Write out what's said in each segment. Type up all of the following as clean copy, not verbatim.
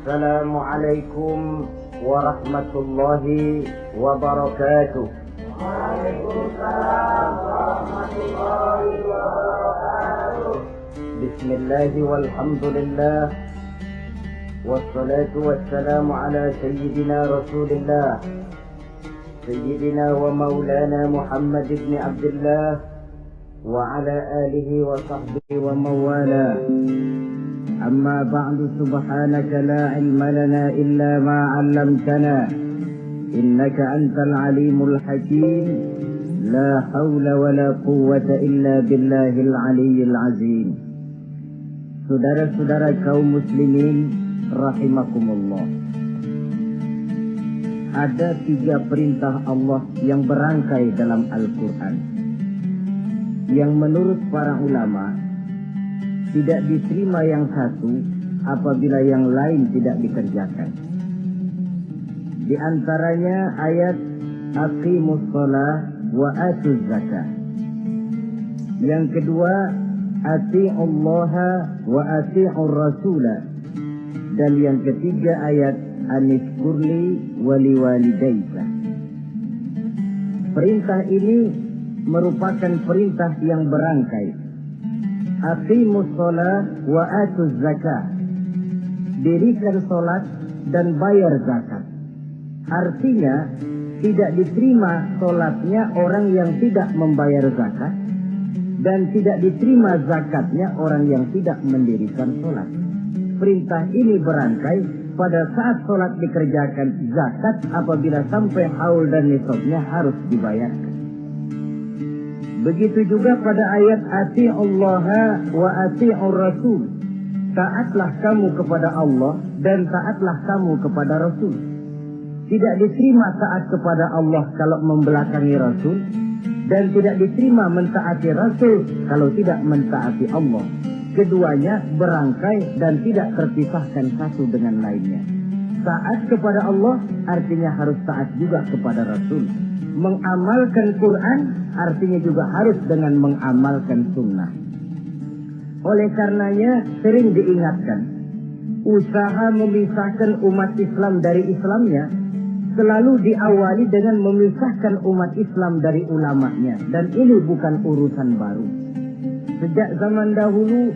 السلام عليكم ورحمة الله وبركاته. وعليكم السلام ورحمة الله وبركاته. بسم الله والحمد لله والصلاة والسلام على سيدنا رسول الله سيدنا ومولانا محمد بن عبد الله وعلى آله وصحبه ومن والاه. أما بعد، سبحانك لا علم لنا إلا ما علمتنا إنك أنت العليم الحكيم. لا حول ولا قوة إلا بالله العلي العظيم. Saudara-saudara kaum muslimin rahimakumullah, ada 3 perintah Allah yang berangkai dalam Al-Quran yang menurut para ulama tidak diterima yang satu apabila yang lain tidak dikerjakan. Di antaranya ayat aqimus shalah wa atuz zakah. Yang kedua ati'ullaha wa ati'ur rasulah. Dan yang ketiga ayat anishkurli wali walidayka. Perintah ini merupakan perintah yang berangkai. Aqimus shalah wa atuz zakah. Dirikan salat dan bayar zakat. Artinya tidak diterima salatnya orang yang tidak membayar zakat, dan tidak diterima zakatnya orang yang tidak mendirikan salat. Perintah ini berangkai pada saat salat dikerjakan, zakat apabila sampai haul dan nisabnya harus dibayarkan. Begitu juga pada ayat ati'ullaha wa ati'ur rasul. Taatlah kamu kepada Allah dan taatlah kamu kepada Rasul. Tidak diterima taat kepada Allah kalau membelakangi Rasul, dan tidak diterima mentaati Rasul kalau tidak mentaati Allah. Keduanya berangkai dan tidak terpisahkan satu dengan lainnya. Taat kepada Allah artinya harus taat juga kepada Rasul. Mengamalkan Quran artinya juga harus dengan mengamalkan sunnah. Oleh karenanya sering diingatkan, usaha memisahkan umat Islam dari Islamnya selalu diawali dengan memisahkan umat Islam dari ulamanya. Dan ini bukan urusan baru. Sejak zaman dahulu,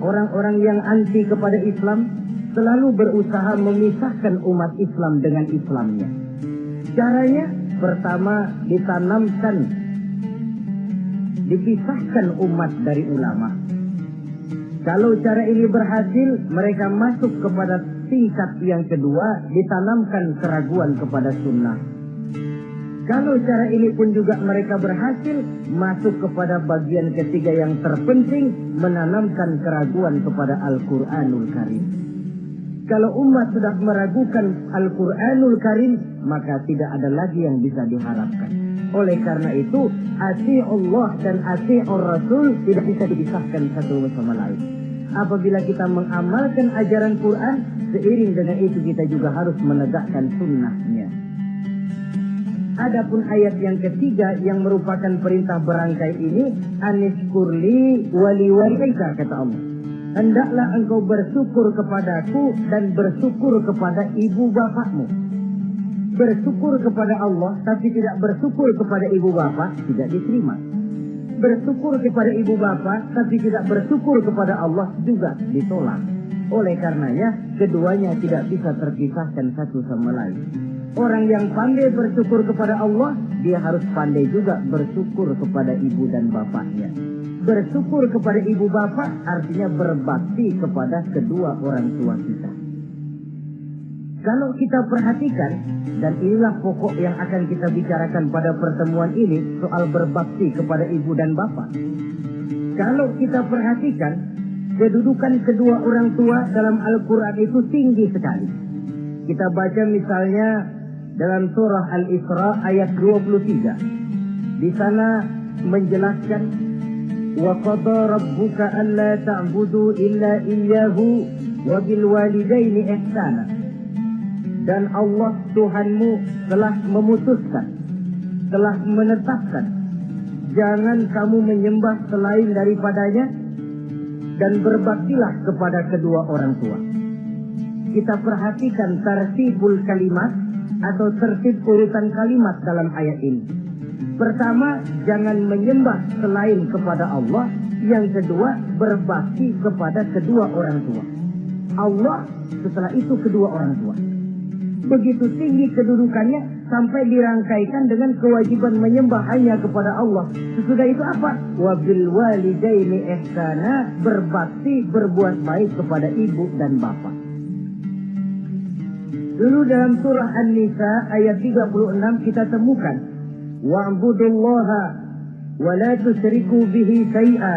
orang-orang yang anti kepada Islam selalu berusaha memisahkan umat Islam dengan Islamnya. Caranya, pertama dipisahkan umat dari ulama. Kalau cara ini berhasil, mereka masuk kepada tingkat yang kedua, ditanamkan keraguan kepada sunnah. Kalau cara ini pun juga mereka berhasil, masuk kepada bagian ketiga yang terpenting, menanamkan keraguan kepada Al-Quranul Karim. Kalau umat sudah meragukan Al-Quranul Karim, maka tidak ada lagi yang bisa diharapkan. Oleh karena itu, ati'ullah dan ati'ur rasul tidak bisa dipisahkan satu sama lain. Apabila kita mengamalkan ajaran Quran, seiring dengan itu kita juga harus menegakkan sunnahnya. Adapun ayat yang ketiga yang merupakan perintah berangkai ini, anishkurli wali walidayka, kata Allah. Hendaklah engkau bersyukur kepadaku dan bersyukur kepada ibu bapakmu. Bersyukur kepada Allah tapi tidak bersyukur kepada ibu bapak tidak diterima. Bersyukur kepada ibu bapak tapi tidak bersyukur kepada Allah juga ditolak. Oleh karenanya keduanya tidak bisa terpisahkan satu sama lain. Orang yang pandai bersyukur kepada Allah, dia harus pandai juga bersyukur kepada ibu dan bapaknya. Bersyukur kepada ibu bapak artinya berbakti kepada kedua orang tua kita. Kalau kita perhatikan, dan inilah pokok yang akan kita bicarakan pada pertemuan ini, soal berbakti kepada ibu dan bapak. Kalau kita perhatikan, kedudukan kedua orang tua dalam Al-Quran itu tinggi sekali. Kita baca misalnya dalam surah Al-Isra ayat 23. Di sana menjelaskan, وَقَضَى رَبُّكَ أَلَّا تَعْبُدُوا إِلَّا إِيَّاهُ وَبِالْوَالِدَيْنِ إِحْسَانًا. Dan Allah Tuhanmu telah memutuskan, telah menetapkan, jangan kamu menyembah selain daripadanya, dan berbaktilah kepada kedua orang tua. kita perhatikan tartibul kalimat atau tertib urutan kalimat dalam ayat ini. Pertama, jangan menyembah selain kepada Allah. Yang kedua, berbakti kepada kedua orang tua. Allah, setelah itu kedua orang tua. Begitu tinggi kedudukannya sampai dirangkaikan dengan kewajiban menyembah hanya kepada Allah. Sesudah itu apa? Wabil walidaini ihsana, berbakti, berbuat baik kepada ibu dan bapak. Dulu dalam surah An-Nisa ayat 36 kita temukan wa'budullaha wa la tusyriku bihi syai'a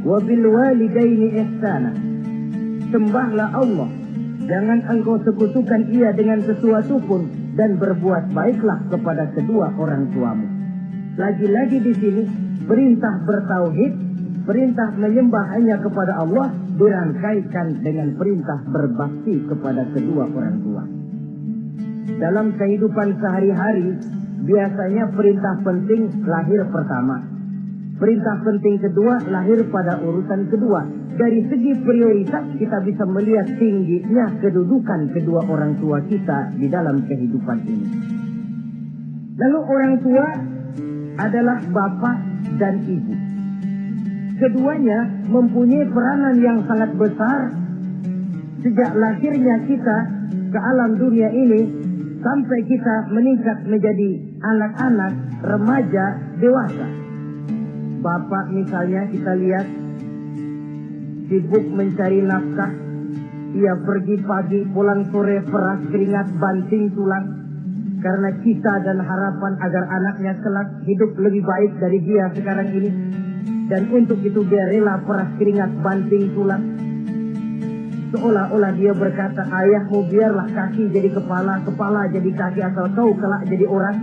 wa bil walidaini ihsana. Sembahlah Allah, jangan engkau sekutukan Ia dengan sesuatu pun, dan berbuat baiklah kepada kedua orang tuamu. Lagi-lagi di sini perintah bertauhid, perintah menyembah hanya kepada Allah dirangkaikan dengan perintah berbakti kepada kedua orang tua. Dalam kehidupan sehari-hari, biasanya perintah penting lahir pertama. Perintah penting kedua lahir pada urutan kedua. Dari segi prioritas kita bisa melihat tingginya kedudukan kedua orang tua kita di dalam kehidupan ini. Lalu orang tua adalah bapak dan ibu. Keduanya mempunyai peranan yang sangat besar sejak lahirnya kita ke alam dunia ini sampai kita meningkat menjadi anak-anak, remaja, dewasa. Bapak misalnya kita lihat sibuk mencari nafkah. Ia pergi pagi, pulang sore, peras keringat, banting tulang. Karena cita dan harapan agar anaknya kelak hidup lebih baik dari dia sekarang ini. Dan untuk itu dia rela peras keringat, banting tulang. Seolah-olah dia berkata, ayahmu biarlah kaki jadi kepala, kepala jadi kaki, asal kau kelak jadi orang.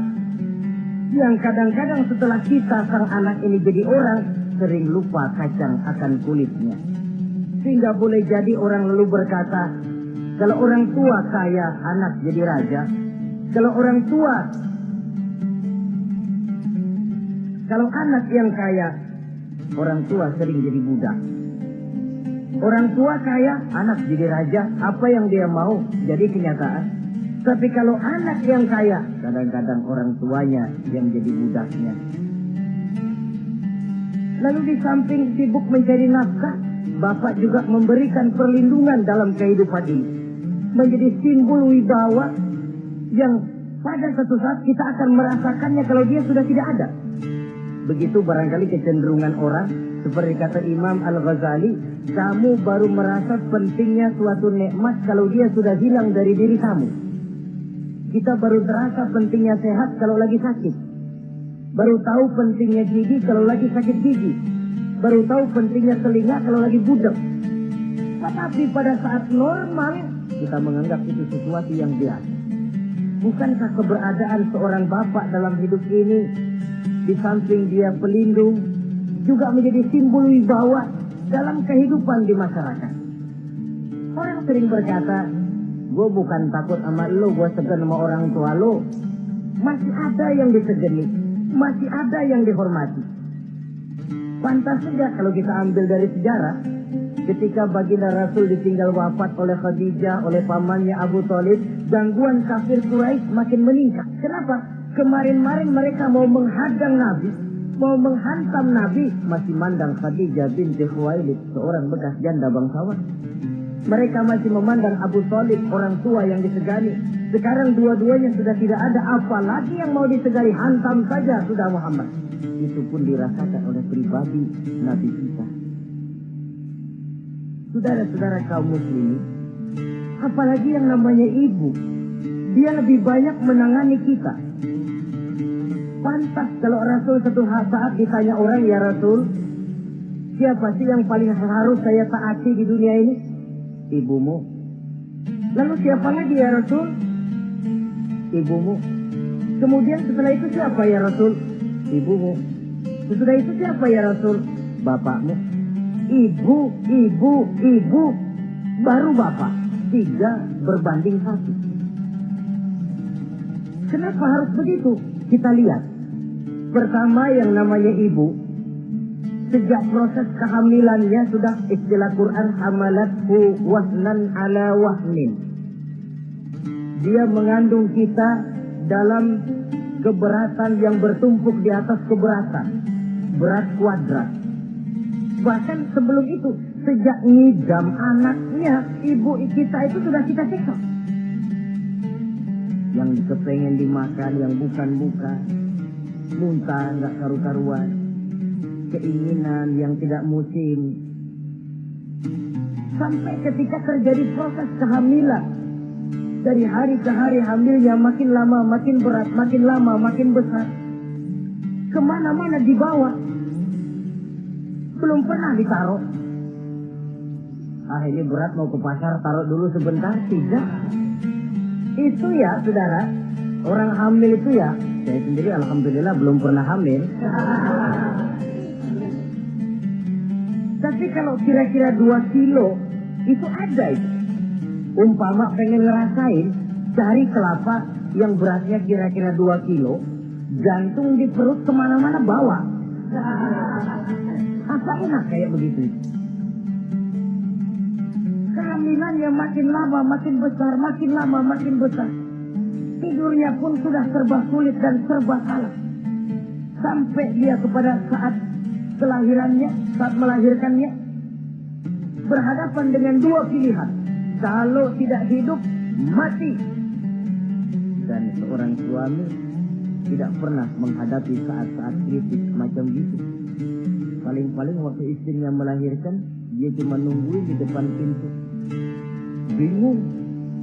Yang kadang-kadang setelah kita sang anak ini jadi orang, sering lupa kacang akan kulitnya. Sehingga boleh jadi orang lalu berkata, kalau orang tua kaya, anak jadi raja. Kalau anak yang kaya, orang tua sering jadi budak. Orang tua kaya, anak jadi raja. Apa yang dia mau jadi kenyataan. Tapi kalau anak yang kaya, kadang-kadang orang tuanya yang jadi budaknya. Lalu di samping sibuk mencari nafkah, bapak juga memberikan perlindungan dalam kehidupan ini. Menjadi simbol wibawa yang pada satu saat kita akan merasakannya kalau dia sudah tidak ada. Begitu barangkali kecenderungan orang, seperti kata Imam Al-Ghazali, kamu baru merasa pentingnya suatu nikmat kalau dia sudah hilang dari diri kamu. Kita baru terasa pentingnya sehat kalau lagi sakit. Baru tahu pentingnya gigi kalau lagi sakit gigi. Baru tahu pentingnya telinga kalau lagi budak. Tetapi pada saat normal, kita menganggap itu sesuatu yang biasa. Bukankah keberadaan seorang bapak dalam hidup ini, di samping dia pelindung, juga menjadi simbol wibawa dalam kehidupan di masyarakat? Orang sering berkata, gue bukan takut sama lo, gue segan sama orang tua lo. Masih ada yang disegani, masih ada yang dihormati. Pantas saja kalau kita ambil dari sejarah, ketika baginda Rasul ditinggal wafat oleh Khadijah, oleh pamannya Abu Thalib, gangguan kafir Quraisy makin meningkat. Kenapa? Kemarin-marin mereka mau menghadang Nabi, mau menghantam Nabi, masih mandang Khadijah binti Khuwailid, seorang bekas janda bangsawan. Mereka masih memandang Abu Thalib, orang tua yang disegani. Sekarang dua-duanya sudah tidak ada, apalagi yang mau disegani, hantam saja sudah Muhammad. Itu pun dirasakan oleh pribadi Nabi kita. Saudara-saudara kaum muslimin, apalagi yang namanya ibu, dia lebih banyak menangani kita. Pantas kalau Rasul satu saat ditanya orang, ya Rasul, siapa sih yang paling harus saya taati di dunia ini? Ibumu. Lalu siapa lagi ya Rasul? Ibumu. Kemudian setelah itu siapa ya Rasul? Ibumu. Setelah itu siapa ya Rasul? Bapakmu. Ibu, baru bapak. 3 berbanding 1. Kenapa harus begitu? Kita lihat. Pertama yang namanya ibu, sejak proses kehamilannya sudah istilah Quran hamalathu wahnan ala wahnin. dia mengandung kita dalam keberatan yang bertumpuk di atas keberatan. Berat kuadrat. Bahkan sebelum itu, sejak ngidam anaknya, ibu kita itu sudah kita siksa. Yang kepengen dimakan, yang bukan-bukan, muntah nggak karu-karuan, keinginan yang tidak musim. Sampai ketika terjadi proses kehamilan, dari hari ke hari hamilnya makin lama makin berat, makin lama makin besar, kemana-mana dibawa, belum pernah ditaruh. Ini berat, mau ke pasar, taruh dulu sebentar. Tidak. Itu ya saudara, orang hamil itu ya, saya sendiri alhamdulillah belum pernah hamil. Tapi kalau kira-kira 2 kilo, itu ada itu. Umpama pengen ngerasain, cari kelapa yang beratnya kira-kira 2 kilo, gantung di perut kemana-mana bawa. Apa enak kayak begitu? Kehamilannya makin lama makin besar, makin lama makin besar. Tidurnya pun sudah serba sulit dan serba salah. Sampai dia kepada saat kelahirannya, saat melahirkannya, berhadapan dengan 2 pilihan. Kalau tidak hidup, mati. Dan seorang suami tidak pernah menghadapi saat-saat kritis macam gitu. Paling-paling waktu istrinya melahirkan, dia cuma nungguin di depan pintu. Bingung,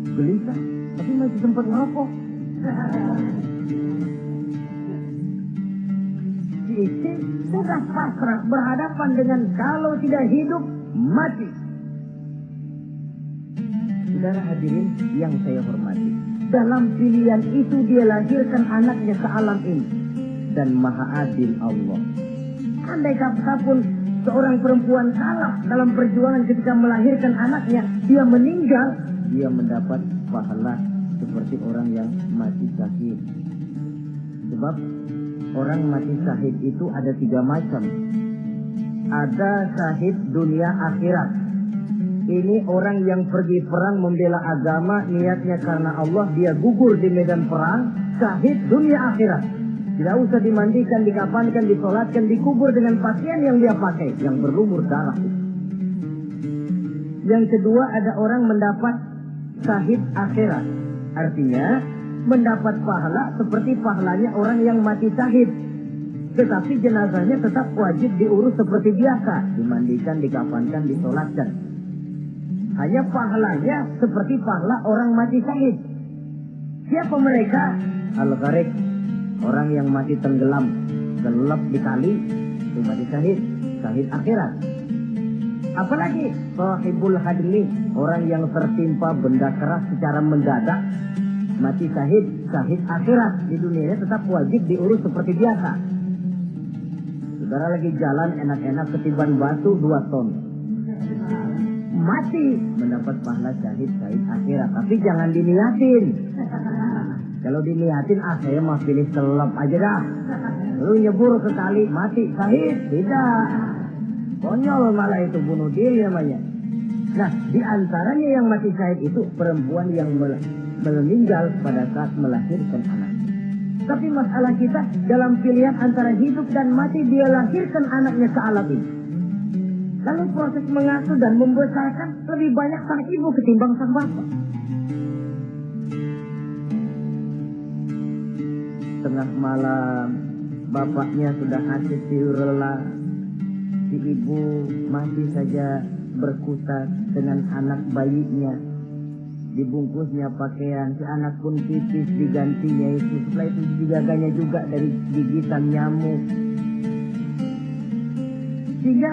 gelisah, tapi masih sempat ngerokok. Si istri sudah pasrah berhadapan dengan kalau tidak hidup, mati. Saudara hadirin yang saya hormati, dalam pilihan itu dia lahirkan anaknya ke alam ini. Dan maha adil Allah. Andai kata pun seorang perempuan salah dalam perjuangan ketika melahirkan anaknya, dia meninggal, dia mendapat pahala seperti orang yang mati syahid. Sebab orang mati syahid itu ada 3 macam. Ada syahid dunia akhirat. Ini orang yang pergi perang membela agama, niatnya karena Allah, dia gugur di medan perang, syahid dunia akhirat. Tidak usah dimandikan, dikafankan, disolatkan, dikubur dengan pakaian yang dia pakai, yang berlumur darah. Yang kedua, ada orang mendapat syahid akhirat. Artinya, mendapat pahala seperti pahalanya orang yang mati syahid. Tetapi jenazahnya tetap wajib diurus seperti biasa. Dimandikan, dikafankan, disolatkan. Hanya pahalanya seperti pahala orang mati syahid. Siapa mereka? Al-Gharik. Orang yang mati tenggelam, gelap di kali, itu mati syahid, syahid akhirat. Apalagi sahibul hadmi, orang yang tertimpa benda keras secara mendadak, mati syahid, syahid akhirat. Di dunia tetap wajib diurus seperti biasa. Saudara lagi jalan enak-enak ketiban batu 2 ton, mati, mendapat pahala syahid, syahid akhirat. Tapi jangan diniatin. Kalau dilihatin, saya mah pilih selap aja dah. Lu nyebur ke kali, mati, syahid. Tidak. Konyol malah itu, bunuh diri namanya. Nah, di antaranya yang mati syahid itu perempuan yang meninggal pada saat melahirkan anak. Tapi masalah kita dalam pilihan antara hidup dan mati, dia lahirkan anaknya ke alam ini. Lalu proses mengasuh dan membesarkan lebih banyak sang ibu ketimbang sang bapak. Tengah malam, bapaknya sudah asik tidur lelah. Si ibu masih saja berkutat dengan anak bayinya. Dibungkusnya pakaian, si anak pun pipis digantinya itu. Setelah itu dijaganya juga dari gigitan nyamuk. Sehingga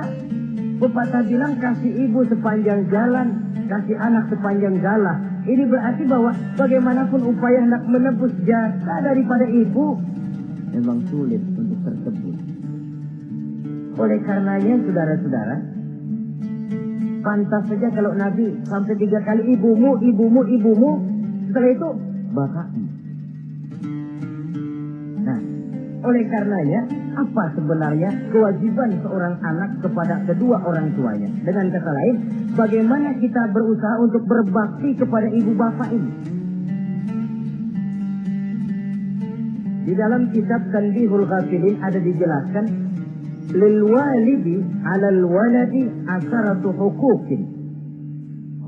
pepatah bilang kasih ibu sepanjang jalan, kasih anak sepanjang galah. Ini berarti bahwa bagaimanapun upaya hendak menebus jasa daripada ibu, memang sulit untuk tersebut. Oleh karenanya saudara-saudara, pantas saja kalau Nabi sampai 3 kali ibumu, ibumu, ibumu, setelah itu bapakmu. Nah, oleh karenanya, apa sebenarnya kewajiban seorang anak kepada kedua orang tuanya? Dengan kata lain, bagaimana kita berusaha untuk berbakti kepada ibu bapak ini? Di dalam kitab Tanbihul Ghafilin ada dijelaskan, lil walidi 'alal waladi asharatu huquqin.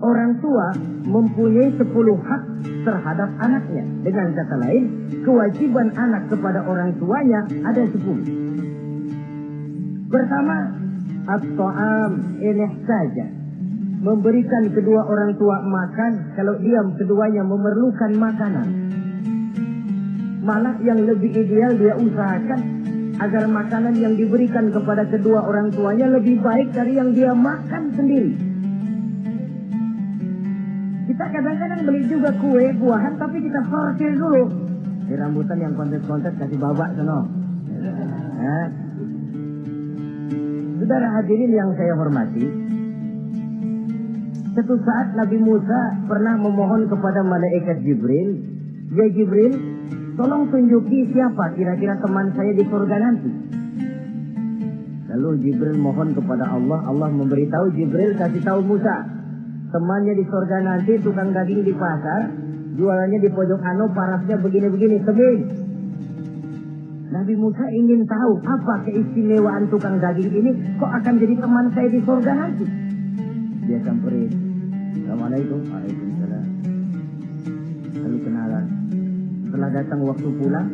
Orang tua mempunyai 10 hak terhadap anaknya. Dengan kata lain, kewajiban anak kepada orang tuanya ada 10. Pertama, at-ta'am in ihtaja. Memberikan kedua orang tua makan kalau diam keduanya memerlukan makanan. Malah yang lebih ideal dia usahakan agar makanan yang diberikan kepada kedua orang tuanya lebih baik dari yang dia makan sendiri. Kita kadang-kadang beli juga kue, buahan, tapi kita sortir dulu. Di rambutan yang kontes-kontes kasih babak sono. Saudara hadirin yang saya hormati, suatu saat Nabi Musa pernah memohon kepada malaikat Jibril, "Ya Jibril, tolong tunjuki siapa kira-kira teman saya di surga nanti." Lalu Jibril mohon kepada Allah, Allah memberitahu Jibril kasih tahu Musa, temannya di surga nanti tukang daging di pasar, jualannya di pojok anu, parasnya begini-begini, temin. Nabi Musa ingin tahu apa keistimewaan tukang daging ini, kok akan jadi teman saya di surga nanti. Dia samperin, "Assalamualaikum." "Waalaikumsalam." Lalu kenalan. Setelah datang waktu pulang,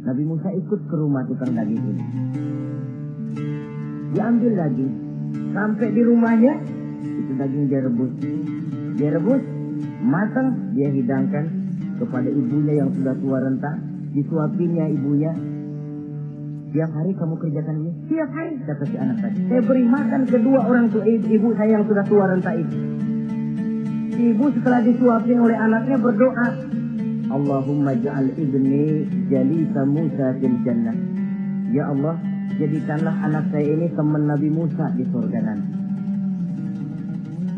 Nabi Musa ikut ke rumah tukang daging ini. Diambil daging, sampai di rumahnya, itu daging dia rebus, matang, dia hidangkan kepada ibunya yang sudah tua renta, disuapinya ibunya. "Tiap hari kamu kerjakan ini?" "Tiap hari," kata si anak tadi. "Saya beri makan kedua orang tua ibu saya yang sudah tua renta itu." Ibu setelah disuapin oleh anaknya berdoa, "Allahumma ja'al ibni jalisa Musa fil jannah." Ya Allah, jadikanlah anak saya ini teman Nabi Musa di surga nanti.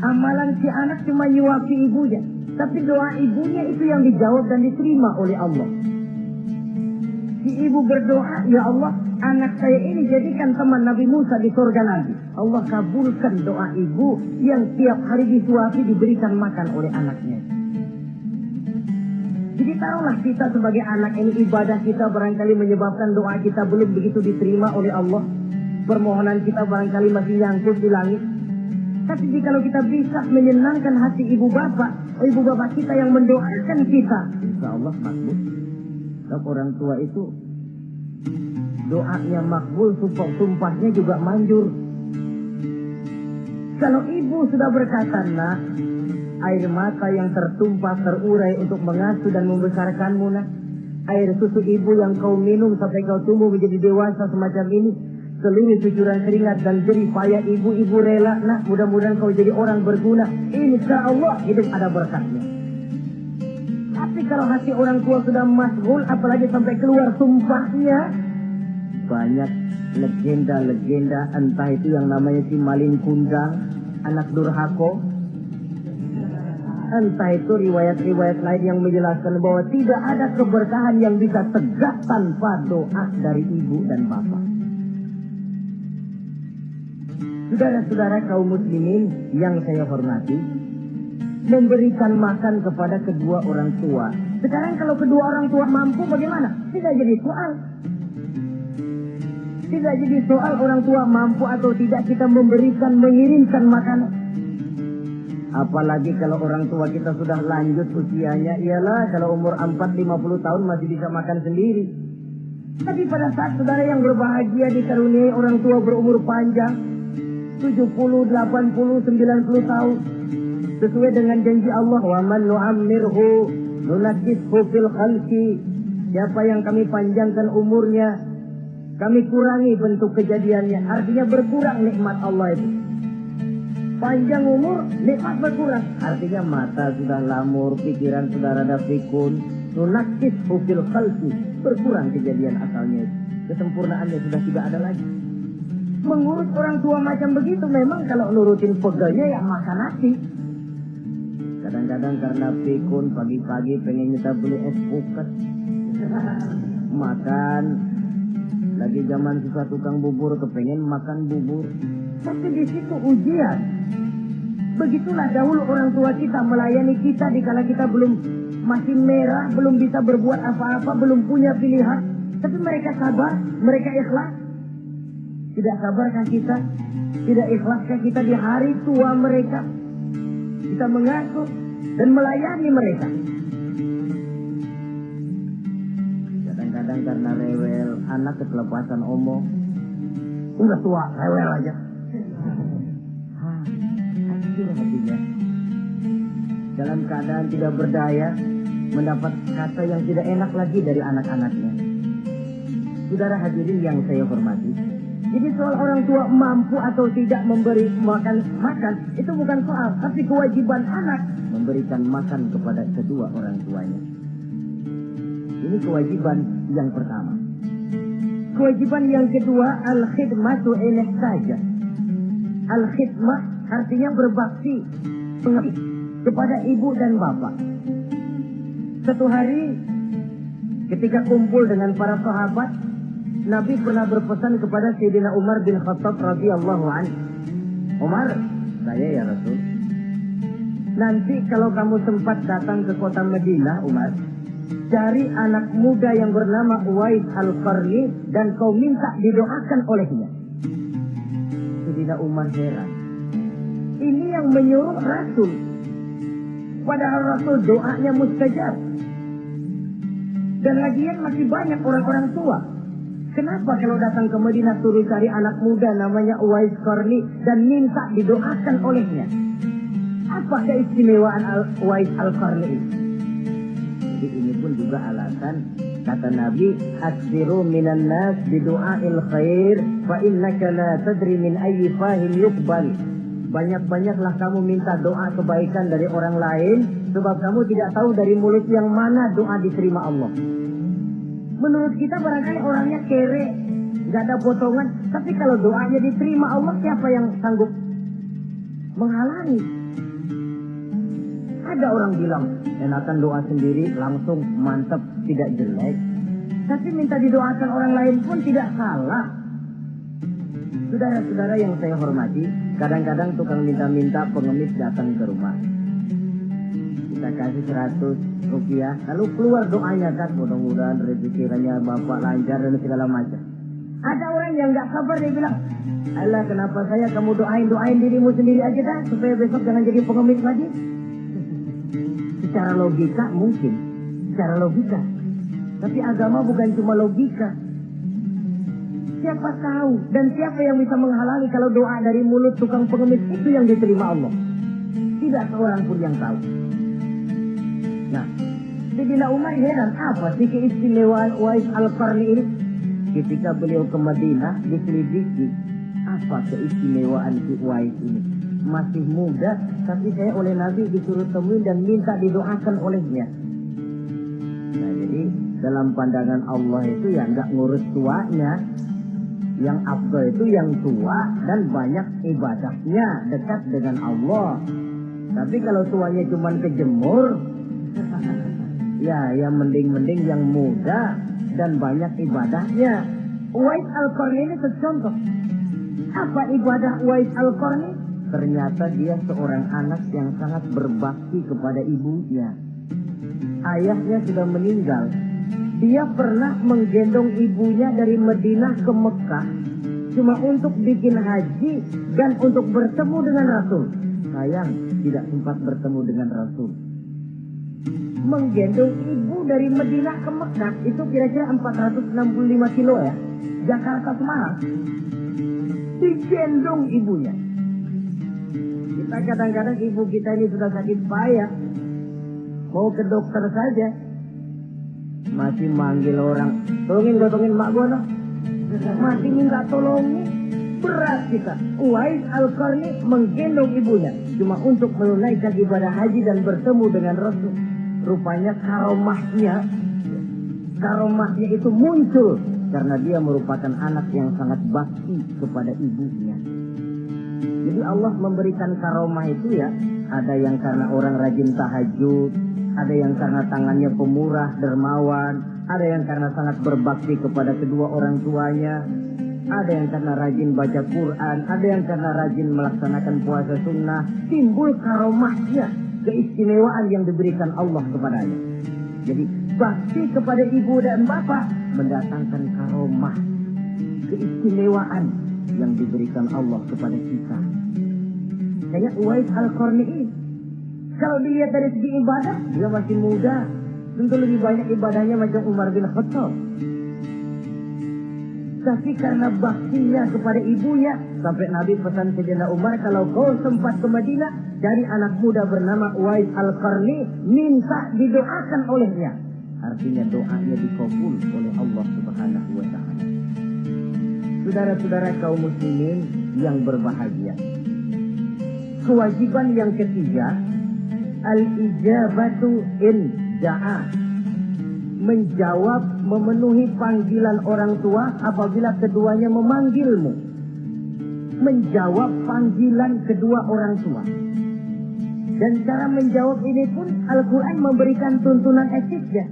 Amalan si anak cuma nyuapi ibunya, tapi doa ibunya itu yang dijawab dan diterima oleh Allah. Si ibu berdoa, "Ya Allah, anak saya ini jadikan teman Nabi Musa di surga nanti." Allah kabulkan doa ibu yang tiap hari disuapi, diberikan makan oleh anaknya. Jadi taruhlah kita sebagai anak ini, ibadah kita barangkali menyebabkan doa kita belum begitu diterima oleh Allah. Permohonan kita barangkali masih nyangkut di langit. Tapi jika kita bisa menyenangkan hati ibu bapak kita yang mendoakan kita, insya Allah makbul. Sebab orang tua itu doanya makbul, sumpahnya juga manjur. Kalau ibu sudah berkata, "Nak, air mata yang tertumpah terurai untuk mengasuh dan membesarkanmu, nak. Air susu ibu yang kau minum sampai kau tumbuh menjadi dewasa semacam ini, seluruh cucuran keringat dan jerih payah ibu rela, nak. Mudah-mudahan kau jadi orang berguna. Insya Allah hidup ada berkatnya." Tapi kalau hati orang tua sudah masgul, apalagi sampai keluar sumpahnya, banyak legenda-legenda, entah itu yang namanya si maling kundang, anak durhako, entah itu riwayat-riwayat lain yang menjelaskan bahwa tidak ada keberkahan yang bisa tegak tanpa doa dari ibu dan bapak. Saudara-saudara kaum muslimin yang saya hormati, memberikan makan kepada kedua orang tua. Sekarang kalau kedua orang tua mampu bagaimana? Tidak jadi soal. Tidak jadi soal orang tua mampu atau tidak kita memberikan, mengirimkan makanan. Apalagi kalau orang tua kita sudah lanjut usianya, ialah kalau umur 40-50 tahun masih bisa makan sendiri. Tapi pada saat saudara yang berbahagia dikaruniai orang tua berumur panjang, 70, 80, 90 tahun, sesuai dengan janji Allah, "Wa man nu'ammirhu nunakkishu fil khalqi." Siapa yang kami panjangkan umurnya, kami kurangi bentuk kejadiannya. Artinya berkurang nikmat Allah itu. Panjang umur, nikmat berkurang. Artinya mata sudah lamur, pikiran sudah rada pikun. Nunakkishu fil khalqi, berkurang kejadian asalnya itu. Kesempurnaannya sudah tidak ada lagi. Mengurus orang tua macam begitu memang kalau nurutin pegelnya ya makan nasi. Kadang-kadang karena pikun pagi-pagi pengen kita beli es puket. Makan. Lagi zaman susah tukang bubur kepengen makan bubur. Tapi di situ ujian. Begitulah dahulu orang tua kita melayani kita dikala kita belum masih merah, belum bisa berbuat apa-apa, belum punya pilihan. Tapi mereka sabar, mereka ikhlas. Tidak sabarkah kita? Tidak ikhlaskah kita di hari tua mereka? Kita mengasuh dan melayani mereka. Kadang-kadang karena rewel, anak kelepasan omong. Udah tua, rewel aja. Hancur hatinya. Dalam keadaan tidak berdaya, mendapat kata yang tidak enak lagi dari anak-anaknya. Saudara hadirin yang saya hormati, jadi soal orang tua mampu atau tidak memberi makan, itu bukan soal, tapi kewajiban anak memberikan makan kepada kedua orang tuanya. Ini kewajiban yang pertama. Kewajiban yang kedua, al-khidmatu ilaih saja. Al-khidmah artinya berbakti kepada ibu dan bapak. Satu hari ketika kumpul dengan para sahabat, Nabi pernah berpesan kepada Sayyidina Umar bin Khattab radhiyallahu anhu. Umar, saya ya Rasul, nanti kalau kamu sempat datang ke kota Madinah, Umar, cari anak muda yang bernama Uwais Al-Qarni dan kau minta didoakan olehnya. Sayyidina Umar heran. Ini yang menyuruh Rasul. Padahal Rasul doanya mustajab. Dan lagian masih banyak orang-orang tua. Kenapa kalau datang ke Madinah suruh cari anak muda namanya Uwais Qarni dan minta didoakan olehnya? Apa keistimewaan Uwais Al-Qarni? Jadi ini pun juga alasan kata Nabi, aksiru minan nas bidu'ail khair fa innaka la tadri min ayyi fahim yuqbal. Banyak-banyaklah kamu minta doa kebaikan dari orang lain, sebab kamu tidak tahu dari mulut yang mana doa diterima Allah. Menurut kita barangkali orangnya kere, gak ada potongan, tapi kalau doanya diterima Allah, siapa yang sanggup menghalangi? Ada orang bilang, enakan doa sendiri langsung mantap, tidak jelek. Tapi minta didoakan orang lain pun tidak salah. Saudara-saudara yang saya hormati, kadang-kadang tukang minta-minta pengemis datang ke rumah. Kita kasih 100 rupiah, lalu keluar doanya kan, mudah-mudahan rezekinya bapak lancar dan segala macam. Ada orang yang gak sabar, dia bilang, Allah kenapa saya, kamu doain dirimu sendiri aja dah, supaya besok jangan jadi pengemis lagi. Secara logika mungkin, secara logika. Tapi agama bukan cuma logika. Siapa tahu dan siapa yang bisa menghalangi kalau doa dari mulut tukang pengemis itu yang diterima Allah? Tidak seorang pun yang tahu. Nah, Sayyidina Umar heran, apa sih keistimewaan Uwais Al-Qarni ini? Ketika beliau ke Madinah diselidiki, apa keistimewaan si Uwais ini? Masih muda, tapi saya oleh Nabi disuruh temuin dan minta didoakan olehnya. Nah, jadi dalam pandangan Allah itu ya nggak ngurus tuanya. Yang afdal itu yang tua dan banyak ibadahnya, dekat dengan Allah. Tapi kalau tuanya cuma kejemur, ya mending yang muda dan banyak ibadahnya. Uwais Al-Qarni ini contoh. Apa ibadah Uwais Al-Qarni? Ternyata dia seorang anak yang sangat berbakti kepada ibunya. Ayahnya sudah meninggal. Dia pernah menggendong ibunya dari Madinah ke Mekah cuma untuk bikin haji dan untuk bertemu dengan Rasul. Sayang, tidak sempat bertemu dengan Rasul. Menggendong ibu dari Madinah ke Mekah itu kira-kira 465 kilo ya. Jakarta Semarang. Digendong ibunya. Kita kadang-kadang ibu kita ini sudah sakit payah, mau ke dokter saja masih manggil orang, tolongin mak gua noh. Masih minta tolongin. Berat kita. Uwais Al-Qarni menggendong ibunya cuma untuk menunaikan ibadah haji dan bertemu dengan Rasul. Rupanya karomahnya itu muncul karena dia merupakan anak yang sangat bakti kepada ibunya. Jadi Allah memberikan karomah itu ya, ada yang karena orang rajin tahajud, ada yang karena tangannya pemurah, dermawan, ada yang karena sangat berbakti kepada kedua orang tuanya, ada yang karena rajin baca Quran, ada yang karena rajin melaksanakan puasa sunnah. Timbul karomahnya, keistimewaan yang diberikan Allah kepadanya. Jadi bakti kepada ibu dan bapak mendatangkan karomah, keistimewaan yang diberikan Allah kepada kita. Kayak Uwais Al-Qarni, kalau dilihat dari segi ibadah, dia masih muda. Tentu lebih banyak ibadahnya macam Umar bin Khattab. Tapi karena baktinya kepada ibunya, sampai Nabi pesan Sayyidina Umar, kalau kau sempat ke Madinah, cari anak muda bernama Uwais Al-Qarni, minta didoakan olehnya. Artinya doanya dikabul oleh Allah Subhanahu wa Ta'ala. Saudara-saudara kaum muslimin yang berbahagia, kewajiban yang ketiga, al-ijabatu in da'a, menjawab, memenuhi panggilan orang tua apabila keduanya memanggilmu. Menjawab panggilan kedua orang tua. Dan cara menjawab ini pun Al-Quran memberikan tuntunan etiknya.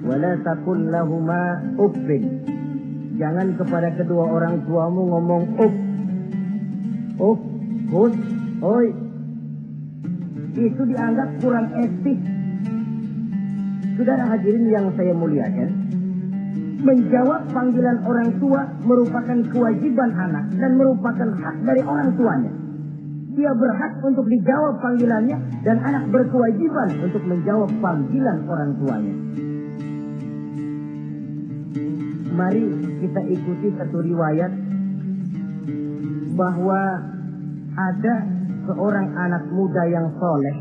Wala takun lahuma uffin. Jangan kepada kedua orang tuamu ngomong uff. Uff, hus, oi. Itu dianggap kurang etik. Saudara hadirin yang saya muliakan, menjawab panggilan orang tua merupakan kewajiban anak dan merupakan hak dari orang tuanya. Dia berhak untuk dijawab panggilannya dan anak berkewajiban untuk menjawab panggilan orang tuanya. Mari kita ikuti satu riwayat bahwa ada seorang anak muda yang soleh,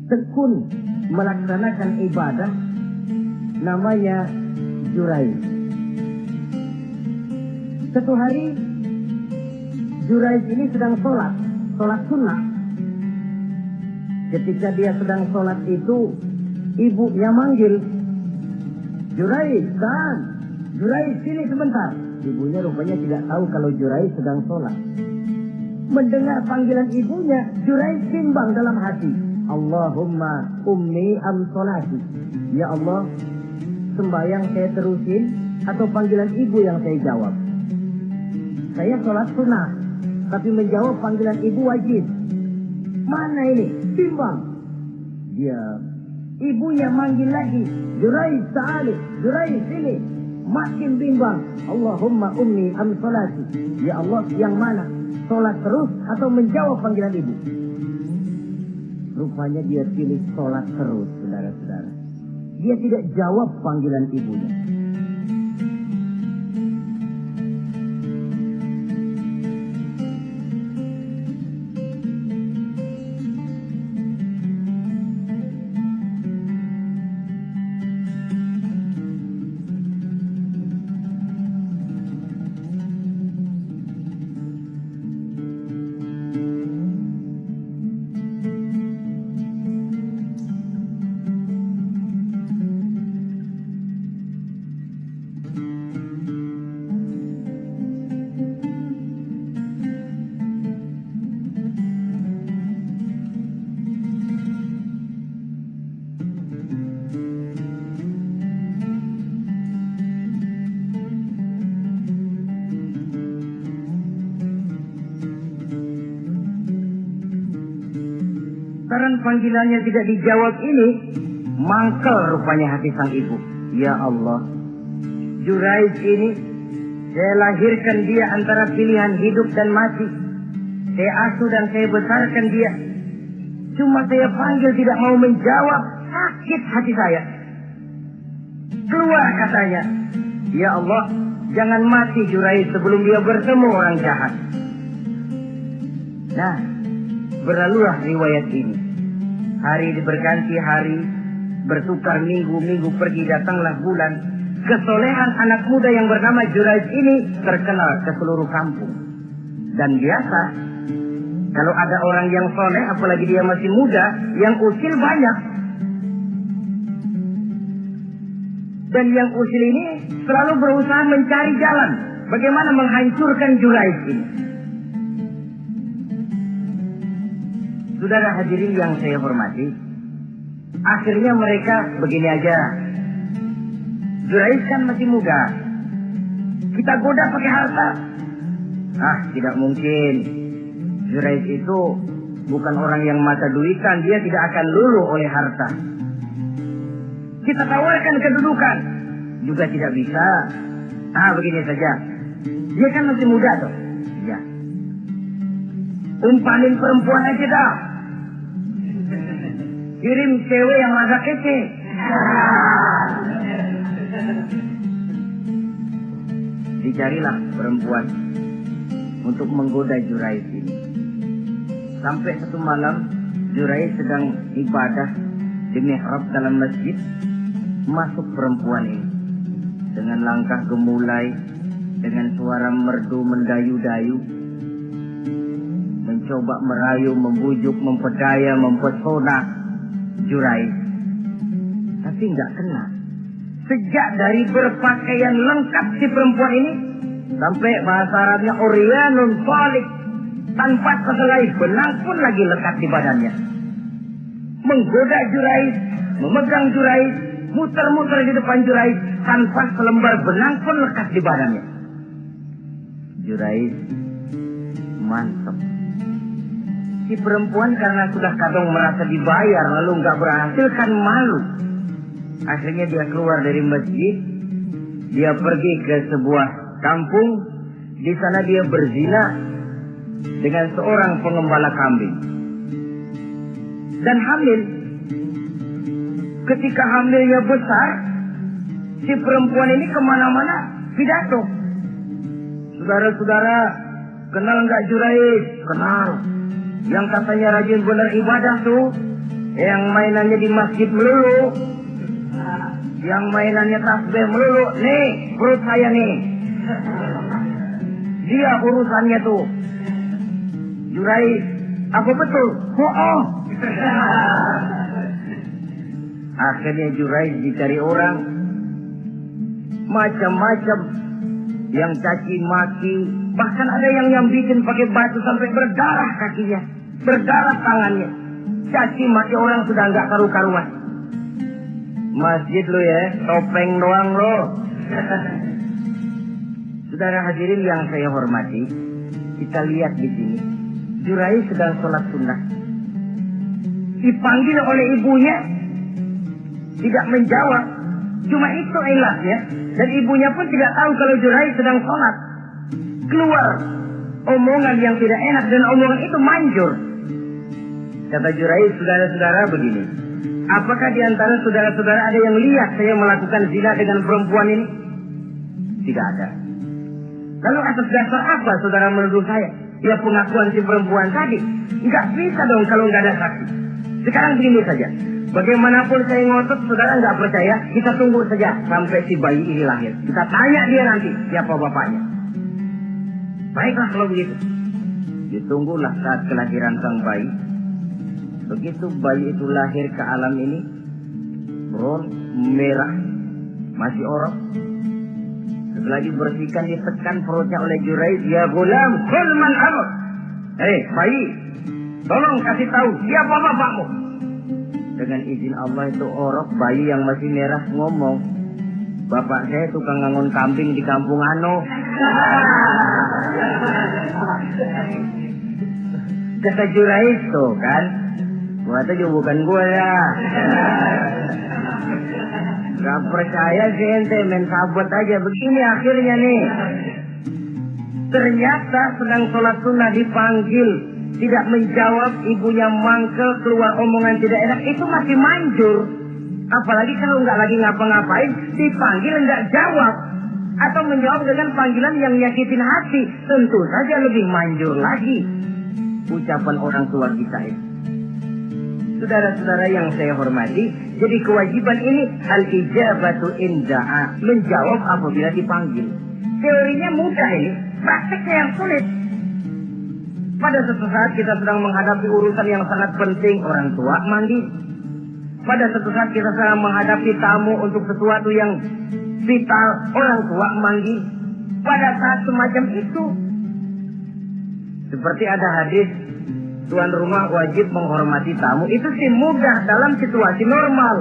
tekun melaksanakan ibadah, namanya Jurayj. Satu hari Jurayj ini sedang sholat sunnah. Ketika dia sedang sholat itu, ibunya manggil, Jurayj, kan? Jurayj, sini sebentar. Ibunya rupanya tidak tahu kalau Jurayj sedang sholat. Mendengar panggilan ibunya, Jurayj timbang dalam hati, Allahumma ummi am sholati. Ya Allah, sembahyang saya terusin atau panggilan ibu yang saya jawab? Saya sholat sunnah, tapi menjawab panggilan ibu wajib. Mana ini? Timbang. Dia, ibunya manggil lagi, Jurayj ta'ali, Jurayj sini. Makin bimbang, Allahumma ummi am sholati. Ya Allah, yang mana? Sholat terus atau menjawab panggilan ibu? Rupanya dia pilih sholat terus, saudara-saudara. Dia tidak jawab panggilan ibunya. Karena panggilannya tidak dijawab ini, mangkel rupanya hati sang ibu. Ya Allah, Jurayj ini, saya lahirkan dia antara pilihan hidup dan mati. Saya asuh dan saya besarkan dia. Cuma saya panggil tidak mau menjawab, sakit hati saya. Keluar katanya, ya Allah, jangan mati Jurayj sebelum dia bertemu orang jahat. Nah, berlalulah riwayat ini. Hari berganti hari, bertukar minggu pergi datanglah bulan. Kesolehan anak muda yang bernama Jurayj ini terkenal ke seluruh kampung. Dan biasa, kalau ada orang yang soleh, apalagi dia masih muda, yang usil banyak. Dan yang usil ini selalu berusaha mencari jalan bagaimana menghancurkan Jurayj ini. Saudara hadirin yang saya hormati, akhirnya mereka begini aja. Jurayj kan masih muda, kita goda pakai harta. Ah, tidak mungkin. Jurayj itu bukan orang yang mata duitan, dia tidak akan luluh oleh harta. Kita tawarkan kedudukan, juga tidak bisa. Begini saja. Dia kan masih muda tuh. Ya. Umpanin perempuan aja dah. Kirim cewek yang agak kece. Dicarilah perempuan untuk menggoda Jurais ini. Sampai satu malam Jurais sedang ibadah di mihrab dalam masjid. Masuk perempuan ini dengan langkah gemulai, dengan suara merdu mendayu-dayu, mencoba merayu, membujuk, memperdaya, mempesona Jurais. Tapi nggak kena. Sejak dari berpakaian lengkap si perempuan ini sampai bahasa Arabnya Oryanun Salik, tanpa sehelai benang pun lagi lekat di badannya. Menggoda Jurais, memegang Jurais, muter-muter di depan Jurais, tanpa selembar benang pun lekat di badannya. Jurais mantap. Si perempuan karena sudah kadang merasa dibayar lalu nggak berhasil kan malu. Akhirnya dia keluar dari masjid, dia pergi ke sebuah kampung. Di sana dia berzina dengan seorang pengembala kambing dan hamil. Ketika hamilnya besar, si perempuan ini kemana-mana pidato. Saudara-saudara, kenal nggak Jurais? Kenal. Yang katanya rajin benar ibadah tuh, yang mainannya di masjid melulu, yang mainannya tasbih melulu. Nih, perut saya nih. Dia urusannya tuh. Jurais, apa betul? Oh. Akhirnya Jurais dicari orang, macam-macam, yang caci maki, bahkan ada yang bikin pakai batu sampai berdarah kakinya, berdarah tangannya. Caci maki orang sudah nggak karu-karuan. Masjid lo ya, topeng doang lo. Saudara hadirin yang saya hormati, kita lihat di sini, Jurais sedang sholat sunnah, dipanggil oleh ibunya, tidak menjawab. Cuma itu ilasnya. Dan ibunya pun tidak tahu kalau Jurais sedang sholat. Keluar omongan yang tidak enak, dan omongan itu manjur. Kata Jurais, saudara-saudara begini, apakah di antara saudara-saudara ada yang lihat saya melakukan zina dengan perempuan ini? Tidak ada. Lalu atas dasar apa saudara menuduh saya? Ya pengakuan si perempuan tadi. Nggak bisa dong kalau nggak ada saksi. Sekarang begini saja. Bagaimanapun saya ngotot, saudara nggak percaya, kita tunggu saja sampai si bayi ini lahir. Kita tanya dia nanti siapa bapaknya. Baiklah kalau begitu. Ditunggulah saat kelahiran sang bayi. Begitu bayi itu lahir ke alam ini, bron merah, masih orok. Setelah dibersihkan, ditekan perutnya oleh Jurais. Ya gulam, kul man abuk. Bayi, tolong kasih tahu siapa bapakmu. Dengan izin Allah itu orok, bayi yang masih merah ngomong, bapak saya tukang ngangon kambing di kampung Ano. Kata Jurais tuh kan, gua tuh juga bukan gua ya. Gak percaya sih ente, main sabot aja. Begini akhirnya nih, ternyata sedang sholat sunnah dipanggil, tidak menjawab, ibunya mangkel, keluar omongan tidak enak, itu masih manjur. Apalagi kalau nggak lagi ngapa-ngapain, dipanggil nggak jawab, atau menjawab dengan panggilan yang nyakitin hati, tentu saja lebih manjur lagi ucapan orang tua kita itu. Saudara-saudara yang saya hormati, jadi kewajiban ini al-ijabatu inda'a, menjawab apabila dipanggil. Teorinya mudah ini, prakteknya yang sulit. Pada suatu saat kita sedang menghadapi urusan yang sangat penting, orang tua mandi. Pada suatu saat kita sedang menghadapi tamu untuk sesuatu yang vital, orang tua mandi. Pada saat semacam itu, seperti ada hadis, tuan rumah wajib menghormati tamu. Itu sih mudah dalam situasi normal.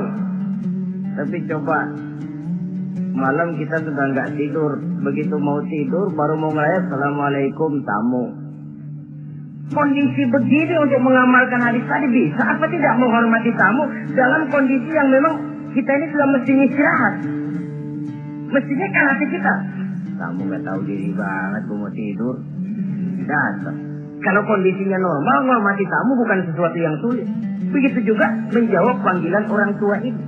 Tapi coba malam kita sudah nggak tidur, begitu mau tidur baru mau ngelayat assalamualaikum tamu. kondisi begini untuk mengamalkan hadis tadi bisa apa tidak menghormati tamu dalam kondisi yang memang kita ini sudah mestinya istirahat. Mestinya kan hati kita. Kamu nggak tahu diri banget, gue mau tidur. Datang. Kalau kondisinya normal, menghormati tamu bukan sesuatu yang sulit. Begitu juga menjawab panggilan orang tua itu.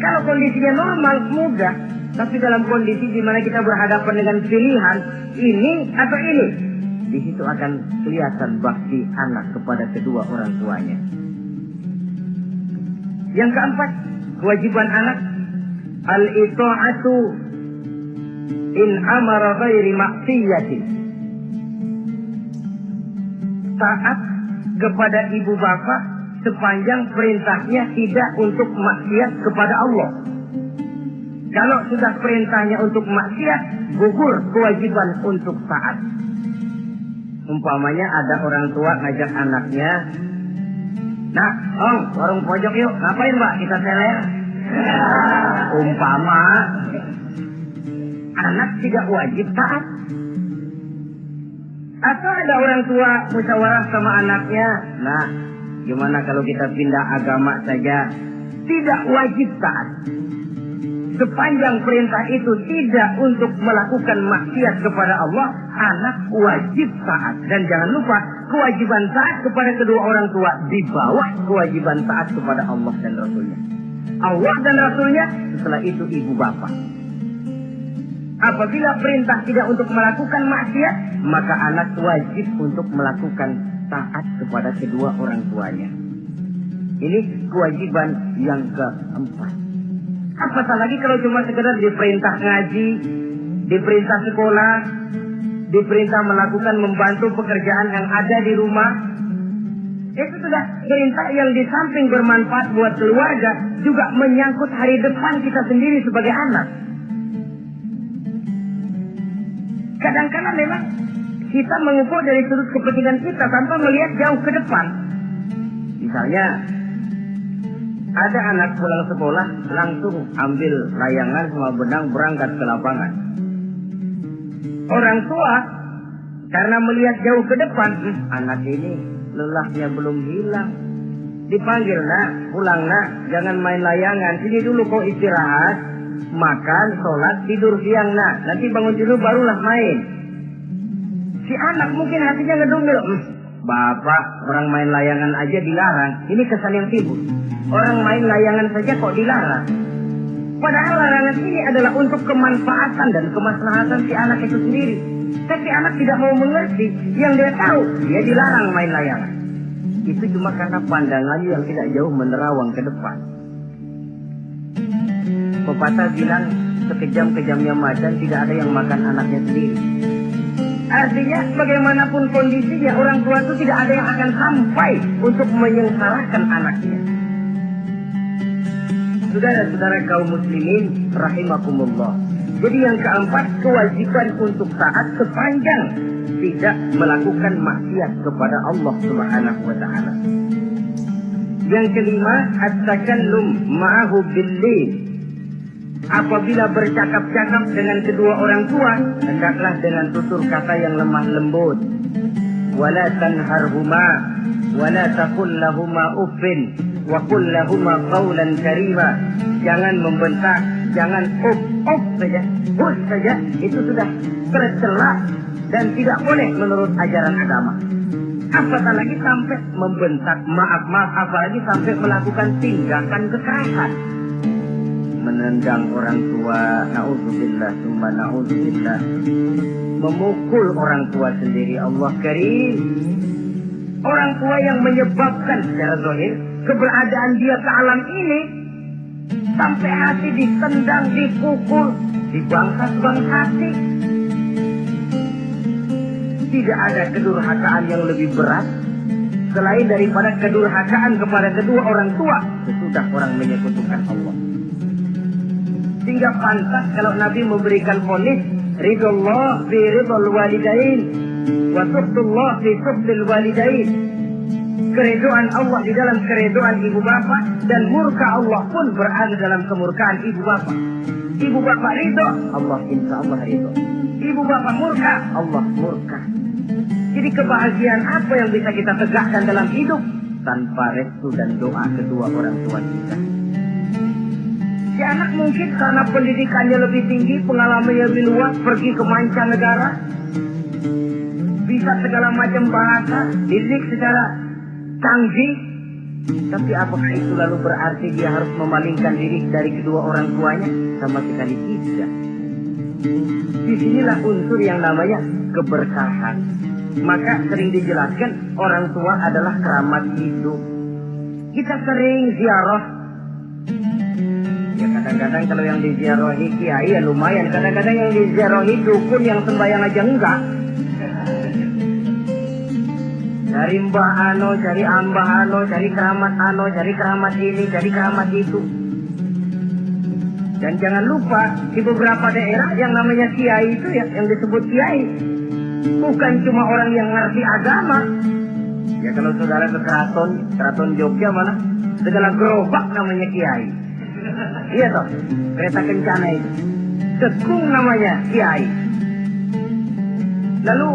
Kalau kondisinya normal, mudah. Tapi dalam kondisi di mana kita berhadapan dengan pilihan ini atau ini, di situ akan kelihatan bakti anak kepada kedua orang tuanya. Yang keempat, kewajiban anak al-ita'atu in amara ghairi maksiyatin. Taat kepada ibu bapak sepanjang perintahnya tidak untuk maksiat kepada Allah. Kalau sudah perintahnya untuk maksiat, gugur kewajiban untuk taat. Umpamanya ada orang tua ngajak anaknya, "Nak, Om, warung pojok yuk." "Ngapain, Mbak?" "Kita seler." Umpama anak tidak wajib taat. Atau ada orang tua musyawarah sama anaknya, "Nah, gimana kalau kita pindah agama saja?" Tidak wajib taat. Sepanjang perintah itu tidak untuk melakukan maksiat kepada Allah, anak wajib taat. Dan jangan lupa, kewajiban taat kepada kedua orang tua di bawah kewajiban taat kepada Allah dan Rasulnya. Allah dan Rasulnya, setelah itu ibu bapak. Apabila perintah tidak untuk melakukan maksiat, maka anak wajib untuk melakukan taat kepada kedua orang tuanya. Ini kewajiban yang keempat. Apatah lagi kalau cuma sekedar diperintah ngaji, diperintah sekolah, diperintah melakukan membantu pekerjaan yang ada di rumah. Itu sudah perintah yang di samping bermanfaat buat keluarga, juga menyangkut hari depan kita sendiri sebagai anak. Kadang-kadang memang kita mengukur dari sudut kepentingan kita tanpa melihat jauh ke depan. Misalnya, ada anak pulang sekolah langsung ambil layangan sama benang berangkat ke lapangan. Orang tua karena melihat jauh ke depan, anak ini lelahnya belum hilang. Dipanggil, "Nak, pulang nak, jangan main layangan. Sini dulu kau istirahat, makan, sholat, tidur siang nak. Nanti bangun dulu barulah main." Si anak mungkin hatinya ngedumil, "Bapak, orang main layangan aja dilarang. Ini kesan yang timbul. Orang main layangan saja kok dilarang." Padahal larangan ini adalah untuk kemanfaatan dan kemaslahatan si anak itu sendiri. Tapi anak tidak mau mengerti. Yang dia tahu, dia dilarang main layangan. Itu cuma karena pandangannya yang tidak jauh menerawang ke depan. Pepatah bilang, sekejam-kejamnya macan tidak ada yang makan anaknya sendiri. Artinya bagaimanapun kondisinya, orang tua itu tidak ada yang akan sampai untuk menyengsarakan anaknya. Saudara-saudara kaum muslimin rahimakumullah. Jadi yang keempat, kewajiban untuk taat sepanjang tidak melakukan maksiat kepada Allah Subhanahu wa taala. Yang kelima, at-takallum ma'ahu bil-lail. Apabila bercakap-cakap dengan kedua orang tua, hendaklah dengan tutur kata yang lemah lembut. Wala tanharhuma wala taqul lahuma uffin wa qul lahuma qawlan karima. Jangan membentak, jangan up saja, hus saja. Itu sudah tercela dan tidak boleh menurut ajaran agama. Apatah lagi sampai membentak, maaf, apalagi sampai melakukan tindakan kekerasan. Menendang orang tua, na'udzubillah, summa na'udzubillah. Memukul orang tua sendiri, Allah karim. Orang tua yang menyebabkan secara zahir keberadaan dia ke alam ini, sampai hati ditendang, dipukul, dibangkas-bangkasi. Tidak ada kedurhakaan yang lebih berat selain daripada kedurhakaan kepada kedua orang tua sesudah orang menyekutukan Allah. Sehingga pantas kalau Nabi memberikan vonis, ridullah fi ridul walidain wa suhtullah fi suhtil walidain. Keredoan Allah di dalam keredoan ibu bapak, dan murka Allah pun berada dalam kemurkaan ibu bapak. Ibu bapak ridho, Allah insya Allah ridho. Ibu bapak murka, Allah murka. Jadi kebahagiaan apa yang bisa kita tegakkan dalam hidup tanpa restu dan doa kedua orang tua kita? Si anak mungkin karena pendidikannya lebih tinggi, pengalamannya lebih luas, pergi ke mancanegara, bisa segala macam bahasa, didik secara canggih. Tapi apakah itu lalu berarti dia harus memalingkan diri dari kedua orang tuanya? Sama sekali tidak. Disinilah unsur yang namanya keberkahan. Maka sering dijelaskan orang tua adalah keramat hidup. Kita sering ziarah. Ya kadang-kadang kalau yang diziarahi kiai ya lumayan. Kadang-kadang yang diziarahi dukun yang sembahyang aja enggak. Cari mbah ano, cari ambah ano, cari keramat ini, cari keramat itu. Dan jangan lupa di beberapa daerah yang namanya kiai itu ya, yang disebut kiai bukan cuma orang yang ngerti agama. Ya kalau saudara ke keraton Jogja mana segala gerobak namanya kiai. Iya toh, kereta kencana itu Sekung namanya kiai. Lalu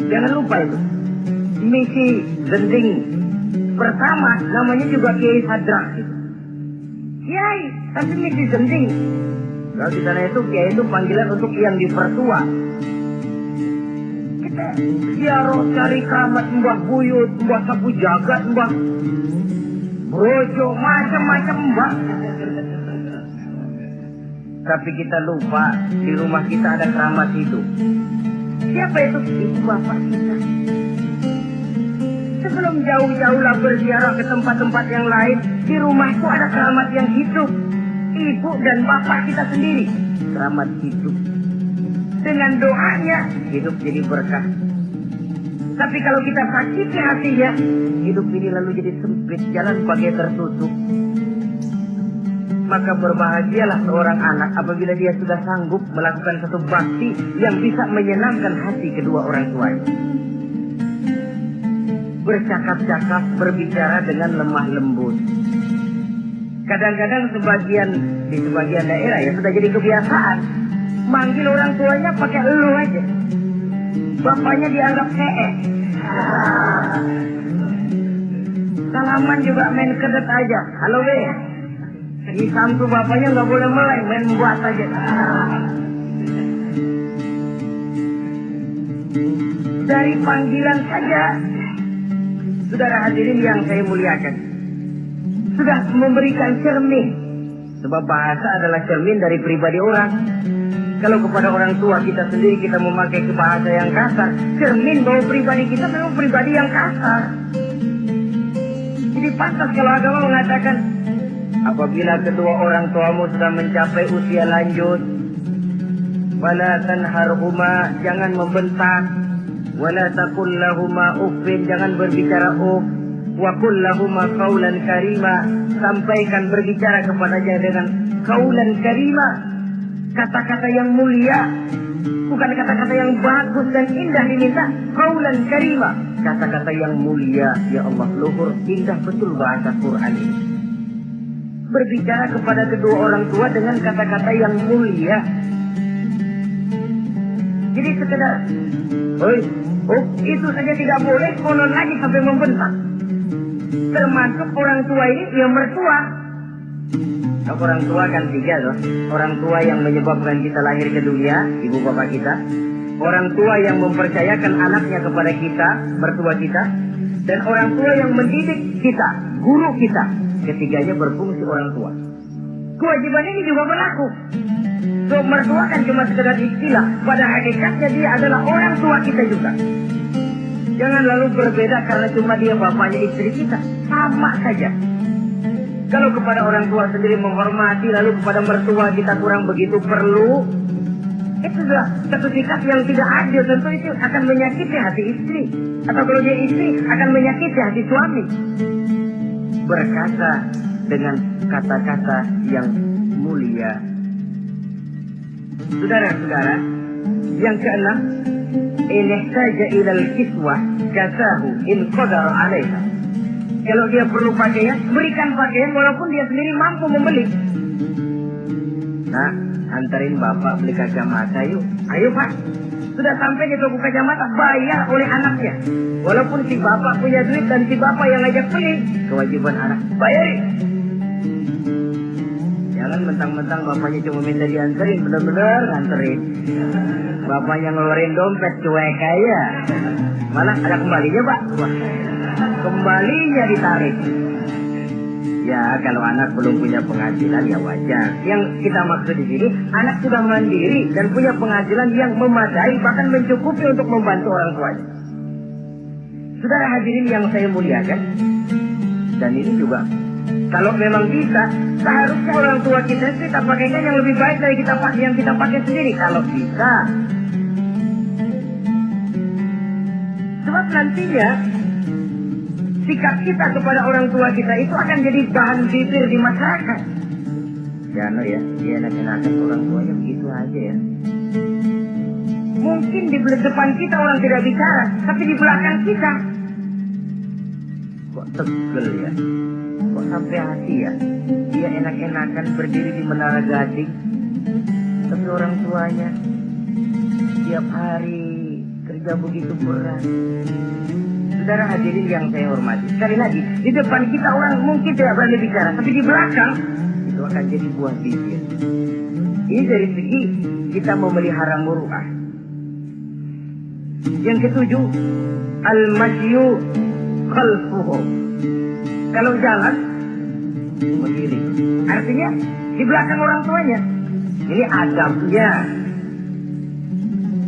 jangan lupa itu misi gending pertama namanya juga Kiai Sadrak itu. Kiai, tapi misi gending. Kalau di sana itu kiai itu panggilan untuk yang dipertua. Kita ziarah cari keramat Mbah Buyut, Mbah Sapu Jagat, Mbah Brojo, macam-macam mbah. Tapi kita lupa di rumah kita ada keramat hidup. Siapa itu? Itu bapak kita. Sebelum jauh-jauh lah berziarah ke tempat-tempat yang lain, di rumahku ada keramat yang hidup. Ibu dan bapak kita sendiri, keramat hidup. Dengan doanya, hidup jadi berkah. Tapi kalau kita sakiti hatinya, hidup ini lalu jadi sempit, jalan bagai tertutup. Maka berbahagialah seorang anak apabila dia sudah sanggup melakukan satu bakti yang bisa menyenangkan hati kedua orang tuanya. Bercakap-cakap, berbicara dengan lemah lembut. Kadang-kadang di sebagian daerah ya sudah jadi kebiasaan manggil orang tuanya pakai elu aja. Bapaknya dianggap keek. Salaman juga main kedet aja. Halo be. Di samping bapaknya nggak boleh meleng, main buat aja. Dari panggilan saja, saudara hadirin yang saya muliakan, sudah memberikan cermin. Sebab bahasa adalah cermin dari pribadi orang. Kalau kepada orang tua kita sendiri kita memakai bahasa yang kasar, cermin bahwa pribadi kita memang pribadi yang kasar. Jadi pantas kalau agama mengatakan, apabila kedua orang tuamu sudah mencapai usia lanjut, wala tanharhuma, jangan membentak, wala taqul lahuma uffin, jangan berbicara uff, wa qul lahuma qaulan karima, sampaikan berbicara kepadanya dengan qaulan karima, kata-kata yang mulia, bukan kata-kata yang bagus dan indah diminta, qaulan karima, kata-kata yang mulia. Ya Allah, luhur indah betul bahasa Quran ini. Berbicara kepada kedua orang tua dengan kata-kata yang mulia. Jadi sekedar itu saja tidak boleh, konon lagi sampai membentak. Termasuk orang tua ini yang mertua. Orang tua kan tiga loh. Orang tua yang menyebabkan kita lahir ke dunia, ibu bapak kita. Orang tua yang mempercayakan anaknya kepada kita, mertua kita. Dan orang tua yang mendidik kita, guru kita. Ketiganya berfungsi orang tua. Kewajiban ini juga berlaku. So, mertua kan cuma sekedar istilah. Pada hakikatnya dia adalah orang tua kita juga. Jangan lalu berbeda karena cuma dia bapaknya istri kita. Sama saja. Kalau kepada orang tua sendiri menghormati, lalu kepada mertua kita kurang begitu perlu, itu sudah satu sikap yang tidak adil. Tentu itu akan menyakiti hati istri. Atau kalau dia istri, akan menyakiti hati suami. Berkata dengan kata-kata yang mulia. Saudara-saudara, yang keenam, in ihtaja ilal kiswah kasahu in qadara alaiha. Kalau dia perlu pakaian, berikan pakaian walaupun dia sendiri mampu membeli. Nah, antarin bapak beli kacamata yuk. Ayo pak, Sudah sampai di toko kacamata bayar oleh anaknya. Walaupun si bapak punya duit dan si bapak yang ngajak beli, kewajiban anak bayarin. Jangan mentang-mentang bapaknya cuma minta dianterin, benar-benar nganterin. Bapaknya ngeluarin dompet cuek aja. Malah ada kembalinya, Pak. Wah, kembalinya ditarik. Ya, kalau anak belum punya penghasilan ya wajar. Yang kita maksud di sini, anak sudah mandiri dan punya penghasilan yang memadai, bahkan mencukupi untuk membantu orang tuanya. Saudara hadirin yang saya muliakan, dan ini juga, kalau memang bisa, seharusnya orang tua kita pakaikan yang lebih baik dari yang kita pakai sendiri. Kalau bisa. Sebab nantinya sikap kita kepada orang tua kita itu akan jadi bahan bibir di masyarakat. Ya, dia enak-enakan orang tuanya begitu aja ya. Mungkin di depan kita orang tidak bicara, tapi di belakang kita kok tegel ya, kok sampai hati ya. Dia enak-enakan berdiri di Menara Gading, tapi orang tuanya tiap hari kerja begitu berat. Saudara hadirin yang saya hormati, sekali lagi, di depan kita orang mungkin tidak berani bicara, tapi di belakang itu akan jadi buah bibir. Ini dari segi kita memelihara muruah. Yang ketujuh, al-masyu khalfuhu. Kalau jalan mengiring, artinya di belakang orang tuanya. Ini adabnya,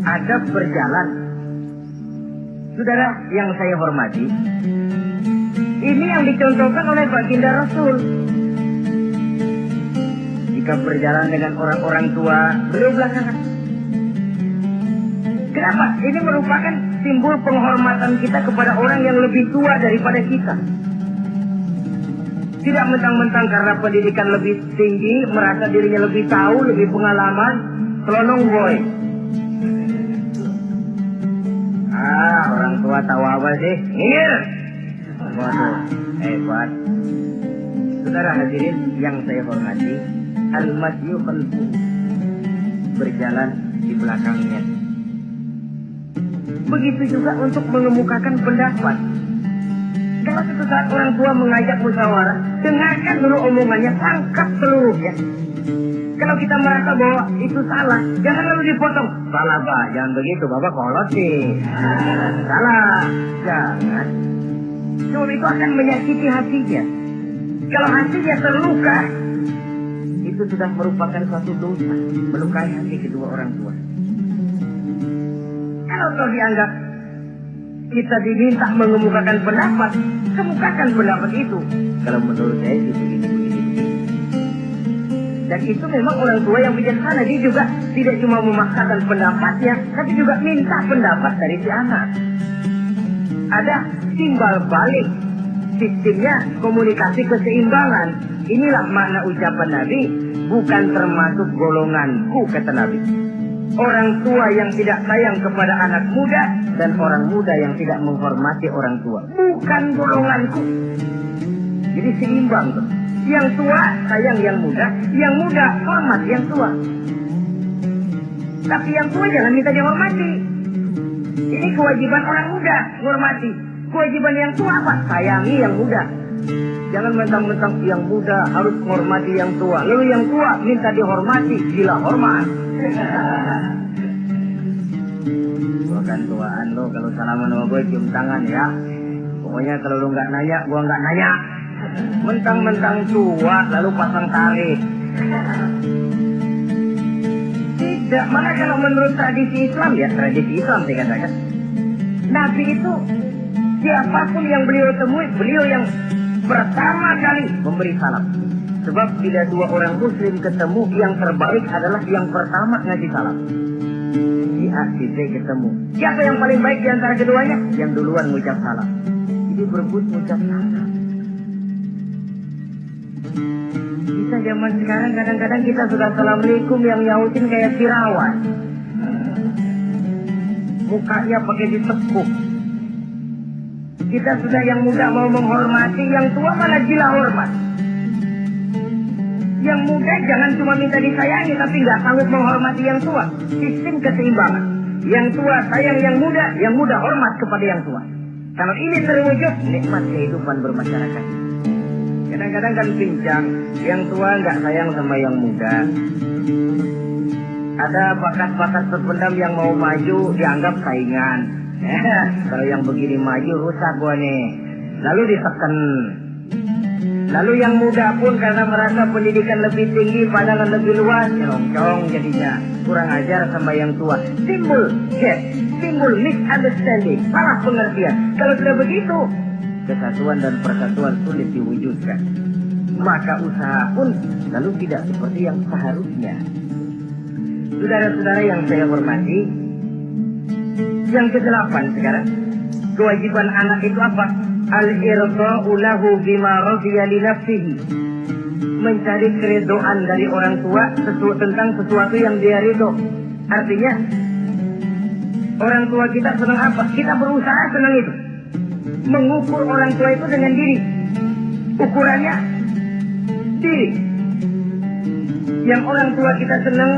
adab berjalan. Saudara yang saya hormati, ini yang dicontohkan oleh baginda Rasul. Jika berjalan dengan orang-orang tua, beliau belakangan. Kenapa? Ini merupakan simbol penghormatan kita kepada orang yang lebih tua daripada kita. Tidak mentang-mentang karena pendidikan lebih tinggi, merasa dirinya lebih tahu, lebih pengalaman, selonong boy. Orang tua tahu apa sih? Ngir. Waduh, hebat. Saudara hadirin yang saya hormati, al-masyu khalfu, berjalan di belakangnya. Begitu juga untuk mengemukakan pendapat. Kalau suatu saat orang tua mengajak musyawarah, dengarkan dulu omongannya, tangkap seluruhnya. Kalau kita merasa bahwa itu salah, jangan lalu dipotong. Salah Pak, jangan begitu, Bapak kolot sih. Salah, jangan. Cuma itu akan menyakiti hatinya. Kalau hatinya terluka, itu sudah merupakan suatu dosa, melukai hati kedua orang tua. Kalau kau dianggap kita diminta mengemukakan pendapat, kemukakan pendapat itu. Kalau menurut saya itu begini. Dan itu memang orang tua yang bijaksana. Dia juga tidak cuma memaksakan pendapatnya, tapi juga minta pendapat dari si anak. Ada timbal balik, sistemnya komunikasi keseimbangan. Inilah makna ucapan Nabi, bukan termasuk golonganku, kata Nabi. Orang tua yang tidak sayang kepada anak muda dan orang muda yang tidak menghormati orang tua, bukan golonganku. Jadi seimbang tuh. Yang tua sayang yang muda hormat yang tua. Tapi yang tua jangan minta dihormati. Ini kewajiban orang muda, hormati. Kewajiban yang tua apa? Sayangi yang muda. Jangan mentang-mentang yang muda harus menghormati yang tua, lalu yang tua minta dihormati, gila hormat. Gua kan tuaan lo, kalau salaman sama gue cium tangan ya. Pokoknya kalau lo nggak nanya, gua nggak nanya. Mentang-mentang tua lalu pasang tali. Tidak, malah kalau menurut tradisi Islam ya, tradisi Islam dikatakan, Nabi itu siapapun yang beliau temui, beliau yang pertama kali memberi salam. Sebab bila dua orang muslim ketemu, yang terbaik adalah yang pertama ngasih salam. Si A, si B ketemu, siapa yang paling baik di antara keduanya? Yang duluan mengucap salam. Jadi berebut mengucap salam. Kita zaman sekarang kadang-kadang kita sudah assalamualaikum yang nyautin kayak Firawan. Mukanya pakai ditekuk. Kita sudah yang muda mau menghormati, yang tua malah gila hormat. Yang muda jangan cuma minta disayangi, tapi nggak sanggup menghormati yang tua. Sistem keseimbangan. Yang tua sayang yang muda hormat kepada yang tua. Kalau ini terwujud, nikmat kehidupan bermasyarakat. Kadang-kadang kan pincang, yang tua nggak sayang sama yang muda. Ada bakat-bakat terpendam yang mau maju dianggap saingan. Kalau yang begini maju rusak gua nih. Lalu ditekan. Lalu yang muda pun karena merasa pendidikan lebih tinggi, pandangan lebih luas, nyelongcong jadinya. Kurang ajar sama yang tua. Timbul gap, timbul misunderstanding, salah pengertian. Kalau sudah begitu, kesatuan dan persatuan sulit diwujudkan. Maka usaha pun lalu tidak seperti yang seharusnya. Saudara-saudara yang saya hormati, yang ke-8 sekarang, kewajiban anak itu apa? Al-irda'u lahu bima radiya li nafsihi. Mencari keridhaan dari orang tua tentang sesuatu yang dia ridho. Artinya, orang tua kita senang apa? Kita berusaha senang itu. Mengukur orang tua itu dengan diri. Ukurannya diri. Yang orang tua kita senang,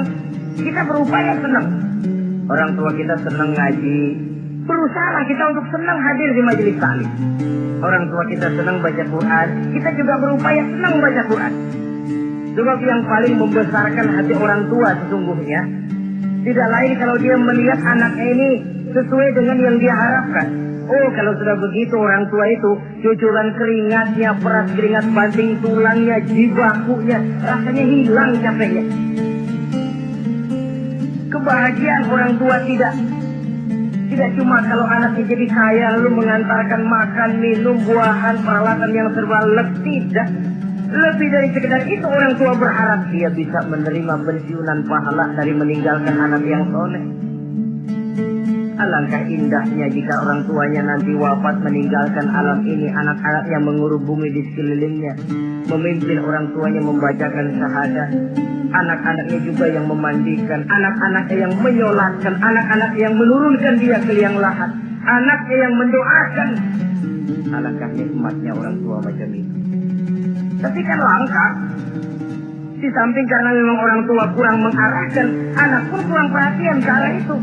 kita berupaya senang. Orang tua kita senang ngaji, berusaha kita untuk senang hadir di majelis taklim. Orang tua kita senang baca Quran, kita juga berupaya senang baca Quran. Sebab yang paling membesarkan hati orang tua sesungguhnya tidak lain kalau dia melihat anaknya ini sesuai dengan yang dia harapkan. Oh, kalau sudah begitu orang tua itu cucuran keringatnya, peras keringat banting tulangnya, jibakunya, rasanya hilang capeknya. Kebahagiaan orang tua tidak cuma kalau anaknya jadi kaya lalu mengantarkan makan, minum, buahan, peralatan yang serba lengkap, tidak. Lebih dari sekedar itu orang tua berharap dia bisa menerima pensiunan pahala dari meninggalkan anak yang soleh. Alangkah indahnya jika orang tuanya nanti wafat meninggalkan alam ini, anak-anak yang mengurubungi di sekelilingnya, memimpin orang tuanya membacakan syahadat, anak-anaknya juga yang memandikan, anak-anaknya yang menyolatkan, anak-anak yang menurunkan dia ke liang lahat, anaknya yang mendoakan. Alangkah nikmatnya orang tua macam itu. Tapi kan langka. Di samping karena memang orang tua kurang mengarahkan, anak pun kurang perhatian ke arah itu.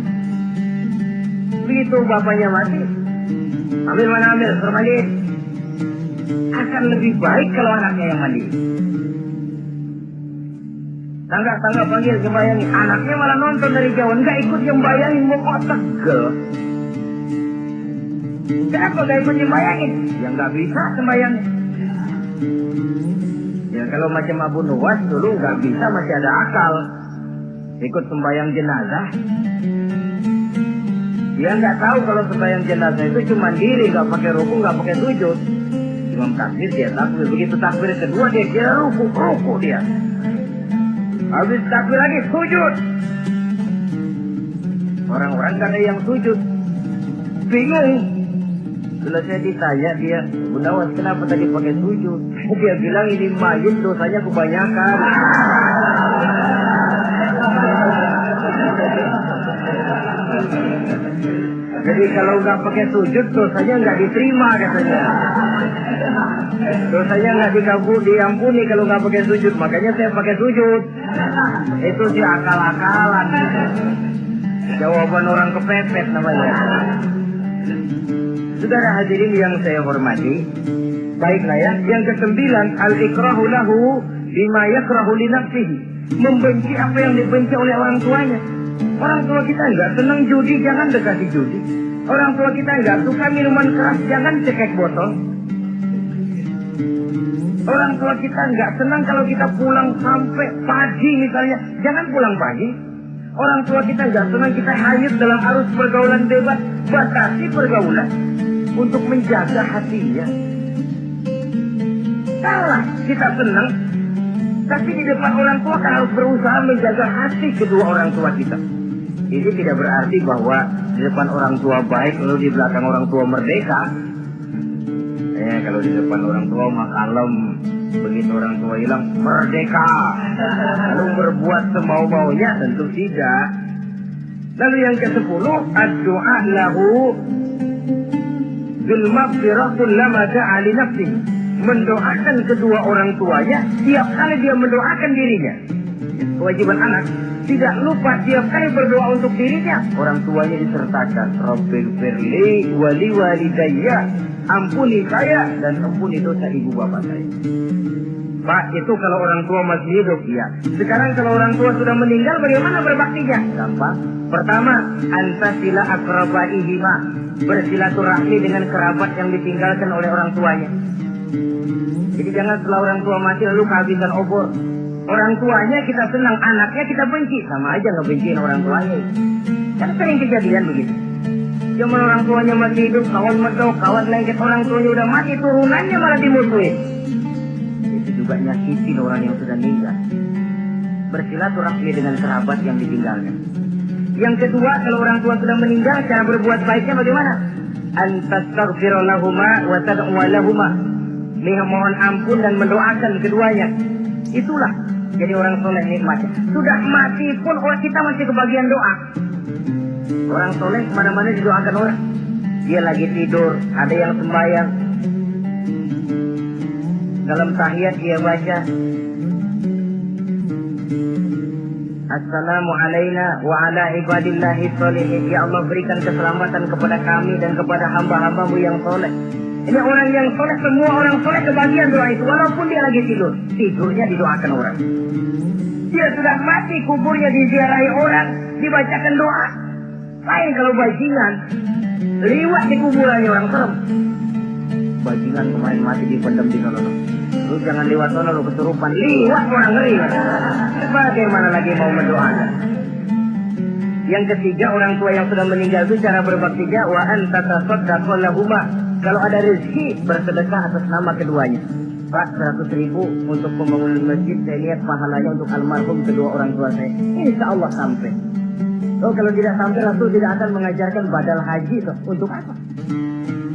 Begitu bapaknya mati, ambil mana ambil, suruh mandi. Akan lebih baik kalau anaknya yang mandi. Tangga panggil sembayangi, anaknya malah nonton dari jauh, nggak ikut sembayangin, mau kotak ke. Kenapa nggak ikut sembayangin? Ya nggak bisa sembayangin. Ya kalau macam Abu Nuwas dulu nggak bisa, masih ada akal. Ikut sembayang jenazah. Dia nggak tahu kalau sembahyang jenazah itu cuma diri, nggak pakai ruku, nggak pakai sujud. Imam takbir dia takbir, begitu takbir kedua dia kira ruku dia. Habis takbir lagi sujud. Orang-orang nggak ada yang sujud, bingung. Selesai ditanya dia, Bunda Was kenapa tadi pakai sujud? Dia bilang ini mayit dosanya kebanyakan. Jadi kalau nggak pakai sujud dosanya nggak diterima katanya. Dosanya nggak diampuni kalau nggak pakai sujud. Makanya saya pakai sujud. Itu sih akal-akalan. Jawaban orang kepepet namanya. Saudara hadirin yang saya hormati, baiklah ya. Yang ke-9, al-ikrahu lahu bima yakrahu li nafsihi. Membenci apa yang dibenci oleh orang tuanya. Orang tua kita enggak senang judi, jangan dekati judi. Orang tua kita enggak suka minuman keras, jangan cekek botol. Orang tua kita enggak senang kalau kita pulang sampai pagi misalnya, jangan pulang pagi. Orang tua kita enggak senang kita hanyut dalam arus pergaulan bebas, batasi pergaulan untuk menjaga hatinya. Salah kita senang, tapi di depan orang tua kan harus berusaha menjaga hati kedua orang tua kita. Ini tidak berarti bahwa di depan orang tua baik lalu di belakang orang tua merdeka. Kalau di depan orang tua mah kalem, begitu orang tua hilang merdeka, lalu berbuat semau-maunya, tentu tidak. Lalu yang ke-10, ad-du'a lahu bil maghfirah kullama da'a li nafsihi. Mendoakan kedua orang tuanya tiap kali dia mendoakan dirinya. Kewajiban anak tidak lupa tiap kali berdoa untuk dirinya. Orang tuanya disertakan. Rabbighfirli wali walidayya. Ampuni saya dan ampuni dosa ibu bapak saya. Pak, itu kalau orang tua masih hidup, ya. Sekarang kalau orang tua sudah meninggal, bagaimana berbaktinya? Gampang. Pertama, antasila akrabaihima. Bersilaturahmi dengan kerabat yang ditinggalkan oleh orang tuanya. Jadi jangan setelah orang tua mati lalu kehabisan obor. Orang tuanya kita senang, anaknya kita benci. Sama aja ngebenciin orang tuanya. Kan sering kejadian begitu. Zaman orang tuanya masih hidup, kawan medok, kawan lengket, orang tuanya udah mati, turunannya malah dimusuhin. Itu juga nyakitin orang yang sudah meninggal. Bersilaturahmi dengan kerabat yang ditinggalkan. Yang kedua, kalau orang tua sudah meninggal, cara berbuat baiknya bagaimana? Antastaghfir lahuma wa tad'u lahuma. Mohon ampun dan mendoakan keduanya. Itulah jadi orang soleh nikmatnya. Sudah mati pun orang kita masih kebagian doa. Orang soleh kemana-mana didoakan orang. Dia lagi tidur, ada yang sembahyang. Dalam tahiyat dia baca, Assalamu alaina wa ala ibadillahi sholihin. Ya Allah, berikan keselamatan kepada kami dan kepada hamba-hambamu yang soleh. Ini orang yang soleh, semua orang soleh kebagian doa itu. Walaupun dia lagi tidur, tidurnya didoakan orang. Dia sudah mati, kuburnya diziarahi orang, dibacakan doa. Lain kalau bajingan, liwat di kuburannya orang serem. Bajingan kemarin mati dipendam di sana. Lu jangan lewat sana, lu kesurupan. Liwat orang ngeri. Bagaimana lagi mau mendoakan? Yang ketiga, orang tua yang sudah meninggal itu cara berbaktinya wa anta tasaddaqu lahuma. Kalau ada rezeki, bersedekah atas nama keduanya. Pak, 100.000 untuk pembangunan masjid, saya lihat pahalanya untuk almarhum kedua orang tua saya. Insya Allah sampai. Oh, kalau tidak sampai, Rasul tidak akan mengajarkan badal haji. Untuk apa?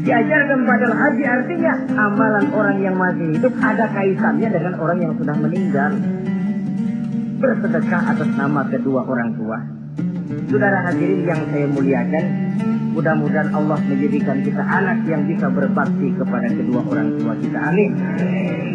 Diajarkan badal haji artinya amalan orang yang masih hidup ada kaitannya dengan orang yang sudah meninggal. Bersedekah atas nama kedua orang tua. Saudara hadirin yang saya muliakan, mudah-mudahan Allah menjadikan kita anak yang bisa berbakti kepada kedua orang tua kita. Amin.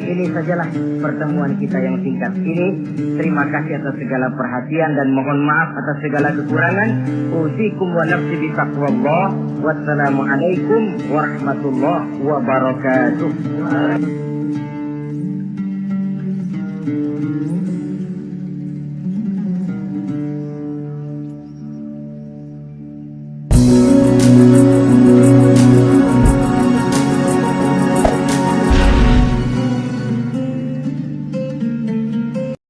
Ini sajalah pertemuan kita yang singkat ini. Terima kasih atas segala perhatian dan mohon maaf atas segala kekurangan. Usikum wa nafsi bi taqwallah. Wassalamualaikum warahmatullahi wabarakatuh.